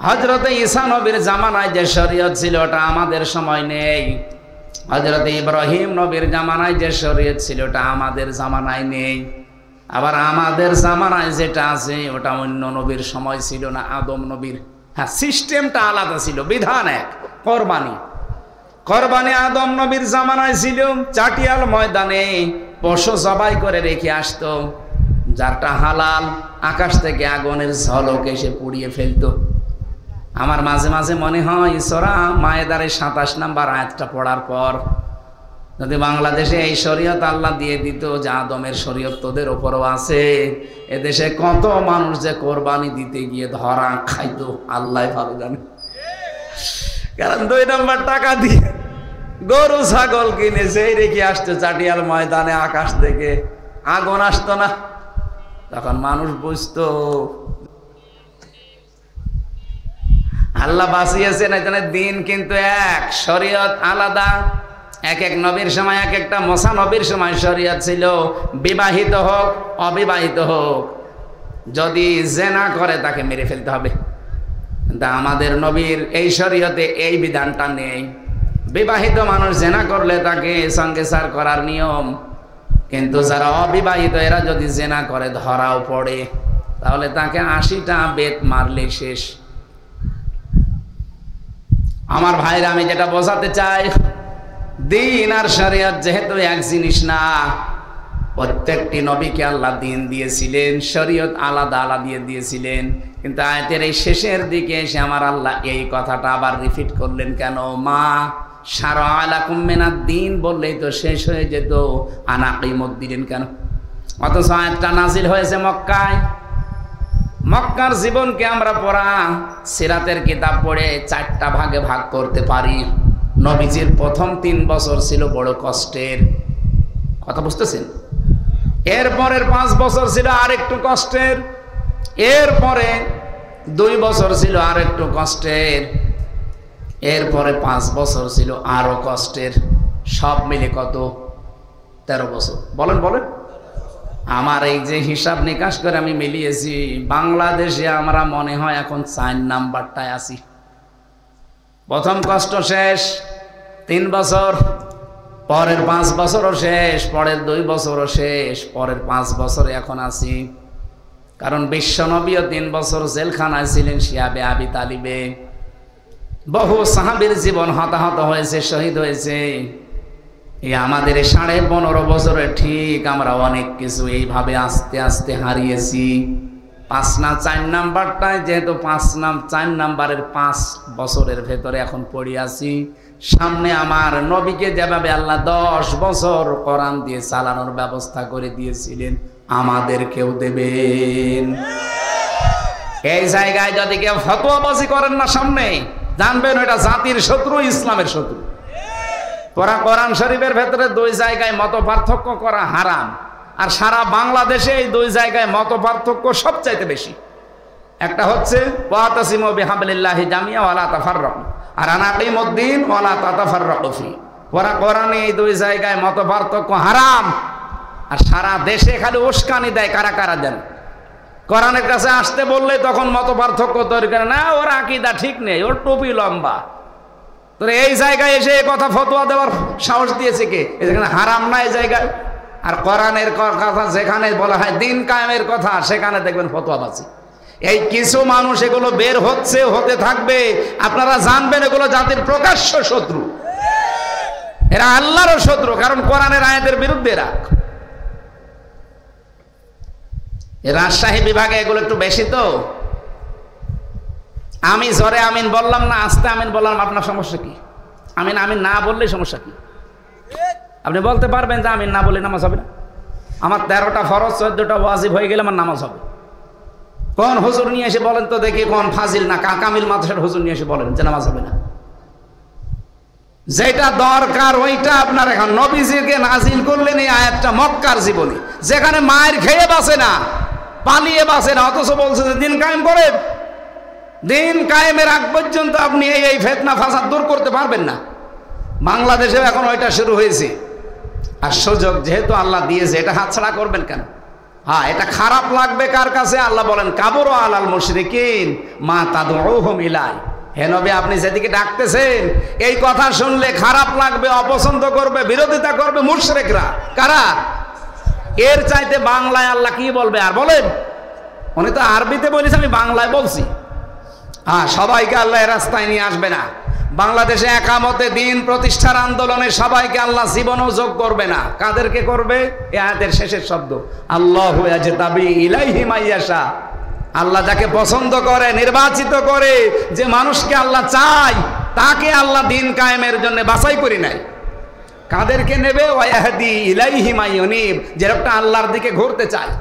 হযরতে ঈসা নবীর জামানায় যে শরীয়ত ছিল, ওটা আমাদের সময় নেই। হযরতে ইব্রাহিম নবীর জামানায় যে শরীয়ত ছিল, ওটা আমাদের জামানায় নেই। আবার আমাদের জামানায় যেটা আছে, ওটা অন্য নবীর সময় ছিল না, আদম নবীর। হ্যাঁ, সিস্টেমটা আলাদা ছিল, বিধান এক। কোরবানি আদম নবীর জামানায় ছিল, চাটিয়াল ময়দানে পশু জবাই করে রেখে আসতো, যারটা হালাল আকাশ থেকে আগুনের ঝলক এসে পুড়িয়ে ফেলতো। আমার মাঝে মাঝে মনে হয় সূরা মায়েদারের 27 নম্বর আয়াতটা পড়ার পর যদি বাংলাদেশে এই শরীয়ত আল্লাহ দিয়ে দিত যে আদমের শরীয়ত তোদের উপরও আছে, এদেশে কত মানুষ যে কোরবানি দিতে গিয়ে ধরা খাইতো আল্লাহ ভালো জানে। কারণ 2 নম্বর টাকা দিয়ে গরু ছাগল কিনে সেই রেখে আসতো চাটিয়াল ময়দানে, আকাশ থেকে আগুন আসতো না, তখন মানুষ বুঝতো আল্লাহ বাঁচিয়েছেন। এখানে দিন কিন্তু এক, শরীয়ত আলাদা। এক এক নবীর সময় এক একটা, মুসা নবীর সময় শরীয়ত ছিল বিবাহিত হোক অবিবাহিত হোক, যদি জেনা করে তাকে মেরে ফেলতে হবে। কিন্তু আমাদের নবীর এই শরীয়তে এই বিধানটা নেই। বিবাহিত মানুষ জেনা করলে তাকে সংসার করার নিয়ম, কিন্তু যারা অবিবাহিত এরা যদি জেনা করে ধরাও পড়ে, তাহলে তাকে 80টা বেত মারলে শেষ। আমার ভাইরা, আমি যেটা বোঝাতে চাই, দিন আর শরীয়ত যেহেতু এক জিনিস না, প্রত্যেকটি নবীকে আল্লাহ দিন দিয়েছিলেন, শরীয়ত আলাদা আলাদা দিয়ে দিয়েছিলেন। কিন্তু আয়াতের এই শেষের দিকে এসে আমার আল্লাহ এই কথাটা আবার রিপিট করলেন কেন? মা শারা'a লাকুম মিনাদ-দীন বললেই তো শেষ হয়ে যেত, আনাকিমুদ্দিন কেন? অথচ আয়াতটা নাজিল হয়েছে মক্কায়। মক্কার জীবনকে আমরা পড়া সিরাতের কিতাব পড়ে 4টা ভাগে ভাগ করতে পারি। নবীজির প্রথম 3 বছর ছিল বড় কষ্টের, কথা বুঝতেছেন? এরপরের 5 বছর ছিল আর একটু কষ্টের, এরপরে 2 বছর ছিল আর একটু কষ্টের, এরপরে 5 বছর ছিল আরো কষ্টের। সব মিলে কত? 13 বছর। বলেন বলেন। আমার এই যে হিসাব নিকাশ করে আমি মিলিয়েছি, বাংলাদেশে আমরা মনে হয় এখন 4 নাম্বারটায় আছি। প্রথম কষ্ট শেষ 3 বছর, পরের 5 বছরও শেষ, পরের 2 বছরও শেষ, পরের 5 বছরে এখন আছি। কারণ বিশ্বনবীও 3 বছর জেলখানায় ছিলেন শিয়াবে আবি তালিবে। বহু সাহাবীর জীবন হতাহত হয়েছে, শহীদ হয়েছে। এই আমাদের 15.5 বছরে ঠিক আমরা অনেক কিছু এইভাবে আস্তে আস্তে হারিয়েছি। 5 না 4 নাম্বারটায় যেহেতু 4 নাম্বারের 5 বছরের ভেতরে এখন পড়ে আছি। সামনে আমার নবীকে যেভাবে আল্লাহ 10 বছর কোরআন দিয়ে চালানোর ব্যবস্থা করে দিয়েছিলেন, আমাদেরকেও দেবেন। এই জায়গায় যদি কেউ ফতোয়াবাজি করেন না সামনে, জানবেন এটা জাতির শত্রু, ইসলামের শত্রু। কোরআন শরীফের ভেতরে 2 জায়গায় মত পার্থক্য করা হারাম, আর সারা বাংলাদেশে এই 2 জায়গায় মত পার্থক্য সবচাইতে বেশি। একটা হচ্ছে ওয়াতাসিমু বিহাবলিল্লাহি জামিয়া ওয়ালা তাফাররাকু, আর আনাকিমুদ্দিন ওয়ালা তাতাফাররাকু ফি। কোরআনে এই 2 জায়গায় মত পার্থক্য হারাম, আর সারা দেশে খালি উস্কানি দেয়। কারা কারা দেন? কোরআনের কাছে আসতে বললে তখন মত পার্থক্য তৈরি করে, না ওর আকীদা ঠিক নেই, ওর টুপি লম্বা। তো এই জায়গায় এসে এই কথা ফতোয়া দেওয়ার সাহস দিয়েছে কে? এখানে হারাম না এই জায়গায়। আর কোরআনের কথা যেখানে বলা হয় দিন কায়েমের কথা, সেখানে দেখবেন ফতোয়াবাজি। এই কিছু মানুষ এগুলো বের হচ্ছে, হতে থাকবে। আপনারা জানবেন এগুলো জাতির প্রকাশ্য শত্রু, এরা আল্লাহরও শত্রু, কারণ কোরআনের আয়াতের বিরুদ্ধে এরা। রাজশাহী বিভাগে এগুলো একটু বেশি। তো আমি জোরে আমিন বললাম না আস্তে আমিন বললাম, আপনার সমস্যা কি? আমিন আমিন না বললেই সমস্যা কি? আপনি বলতে পারবেন যে আমিন না বললে নামাজ হবে না? আমার 13টা ফরজ 14টা ওয়াজিব হয়ে গেলে আমার নামাজ হবে। কোন হুজুর নিয়ে এসে বলেন তো দেখি, কোন ফাজিল না কামিল মাদ্রাসার হুজুর নিয়ে এসে বলেন যে নামাজ হবে না? যেটা দরকার ওইটা আপনার এখন নবীজিকে নাজিল করলেন এই আয়াতটা মক্কার জীবনে, যেখানে মায়ের খেয়ে বাঁচে না, পালিয়ে বাঁচে না, অথচ বলছে যে দিন কায়েম করে। দিন কায়েমের আগ পর্যন্ত আপনি এই ফিতনা ফাসাদ দূর করতে পারবেন না। বাংলাদেশেও এখন ওইটা শুরু হয়েছে। আর সুযোগ যেহেতু আল্লাহ দিয়েছে, এটা হাতছাড়া করবেন কেন? হ্যাঁ, এটা খারাপ লাগবে কার কাছে? আল্লাহ বলেন কাবুরা আলাল মুশরিকিন মা তাদউহুম ইলাই। হে নবী, আপনি যেদিকে ডাকতেছেন এই কথা শুনলে খারাপ লাগবে, অপছন্দ করবে, বিরোধিতা করবে মুশরিকরা। কারা? এর চাইতে বাংলায় আল্লাহ কি বলবে? আর বলেন, উনি তো আরবিতে বলেছে, আমি বাংলায় বলছি। হ্যাঁ, সবাইকে আল্লাহ রাস্তায় নিয়ে আসবে না। বাংলাদেশে একামতে দিন প্রতিষ্ঠার আন্দোলনে সবাইকে আল্লাহ জীবনও যোগ করবে না। কাদেরকে করবে? এই আয়াতের শেষের শব্দ, আল্লাহু ইয়াজতাবি ইলাইহি মাইয়াশা। আল্লাহ যাকে পছন্দ করে, নির্বাচিত করে, যে মানুষকে আল্লাহ চায়, তাকে আল্লাহ দিন কায়েমের জন্য বাছাই করে নেয়। কাদেরকে নেবে? ওয়াহদি ইলাইহি মাইয়ুনিব, যে লোকটা আল্লাহর দিকে ঘুরতে চায়,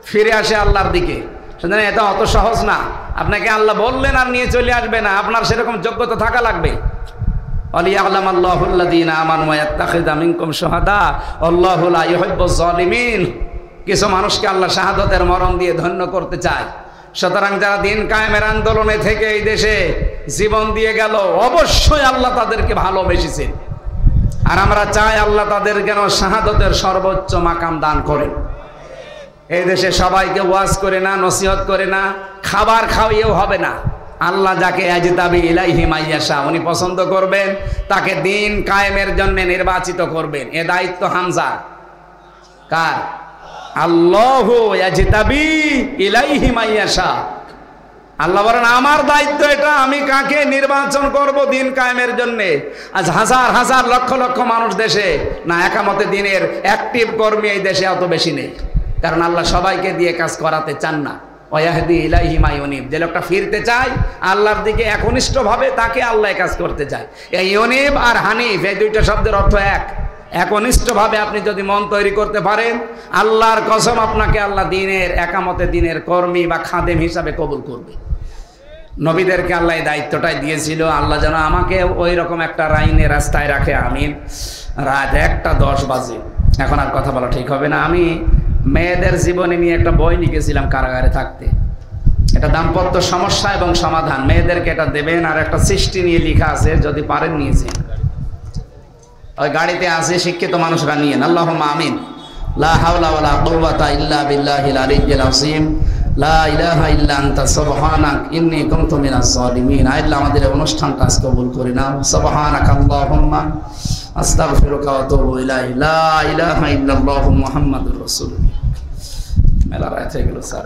ফিরে আসে আল্লাহর দিকে। সুতরাং এটা অত সহজ না। আপনাকে আল্লাহ বললেন আর নিয়ে চলে আসবে না, আপনার সেরকম যোগ্যতা থাকা লাগবে। ওয়ালিয়ালামাল্লাহুল্লাযীনা আমানু ওয়া ইয়াত্তাখিযা মিনকুম শুহাদা আল্লাহু লা ইউহিব্বুয যালিমিন। কিছু মানুষকে আল্লাহ শাহাদাতের মরণ দিয়ে ধন্য করতে চায়। সুতরাং যারা দিন কায়েমের আন্দোলনে থেকে এই দেশে জীবন দিয়ে গেল, অবশ্যই আল্লাহ তাদেরকে ভালোবেসেছেন। আর আমরা চাই আল্লাহ তাদের যেন শাহাদাতের সর্বোচ্চ মাকাম দান করেন। এই দেশে সবাইকে ওয়াজ করে না, নসিহত করে না, খাবার খাওয়িয়েও হবে না। আল্লাহ যাকে ইয়াজতাবি ইলাইহি মাইয়াশা, উনি পছন্দ করবেন, তাকে দিন কায়েমের জন্য নির্বাচিত করবেন। এ দায়িত্ব হামজা কার? আল্লাহু ইয়াজতাবি ইলাইহি মাইয়াশা। আল্লাহ বলেন আমার দায়িত্ব এটা, আমি কাকে নির্বাচন করব দিন কায়েমের জন্য। আজ হাজার হাজার লক্ষ লক্ষ মানুষ দেশে না, একামতে দিনের অ্যাক্টিভ কর্মী এই দেশে অত বেশি নেই। কারণ আল্লাহ সবাইকে দিয়ে কাজ করাতে চান না। ওয়াহদি ইলাইহি মাইয়ুনিব, যে লোকটা ফিরতে চায় আল্লাহর দিকে একনিষ্ঠভাবে, তাকে আল্লাহ কাজ করতে চায়। এই ইউনিব আর হানিফ এই দুইটা শব্দের অর্থ এক। একনিষ্ঠভাবে আপনি যদি মন তৈরি করতে পারেন, আল্লাহর কসম আপনাকে আল্লাহ দিনের একামতে দিনের কর্মী বা খাদেম হিসাবে কবুল করবে। নবীদেরকে আল্লাহ এই দায়িত্বটাই দিয়েছিল। আল্লাহ যেন আমাকে ওই রকম একটা লাইনে রাস্তায় রাখে। আমিন। রাত 1:10 বাজে, এখন আর কথা বলা ঠিক হবে না। আমি মেয়েদের জীবনে নিয়ে একটা বই লিখেছিলাম কারাগারে থাকতে, এটা দাম্পত্য সমস্যা এবং সমাধান। মেয়েদেরকে এটা দেবেন, আর একটা সৃষ্টি নিয়ে লেখা আছে, যদি পারেন নিয়েছেন, ওই গাড়িতে আছে, শিক্ষিত মানুষরা নিয়েন। আল্লাহুম্মা আমিন। লা হাওলা ওয়ালা কুওয়াতা ইল্লা বিল্লাহিল আলিয়্যিল আযীম। লা ইলাহা ইল্লা আনতা সুবহানাক ইন্নী কুনতু মিনাজ জালিমিন। আল্লাহ আমাদের অনুষ্ঠানটা আজ কবুল করে নাও। সুবহানাকা আল্লাহুম্মা আস্তাগফিরুকা ওয়া আতুবু ইলাইক। লা ইলাহা ইল্লাল্লাহু মুহাম্মাদুর রাসূলুল্লাহ। মেলা রাত হয়ে গেল স্যার।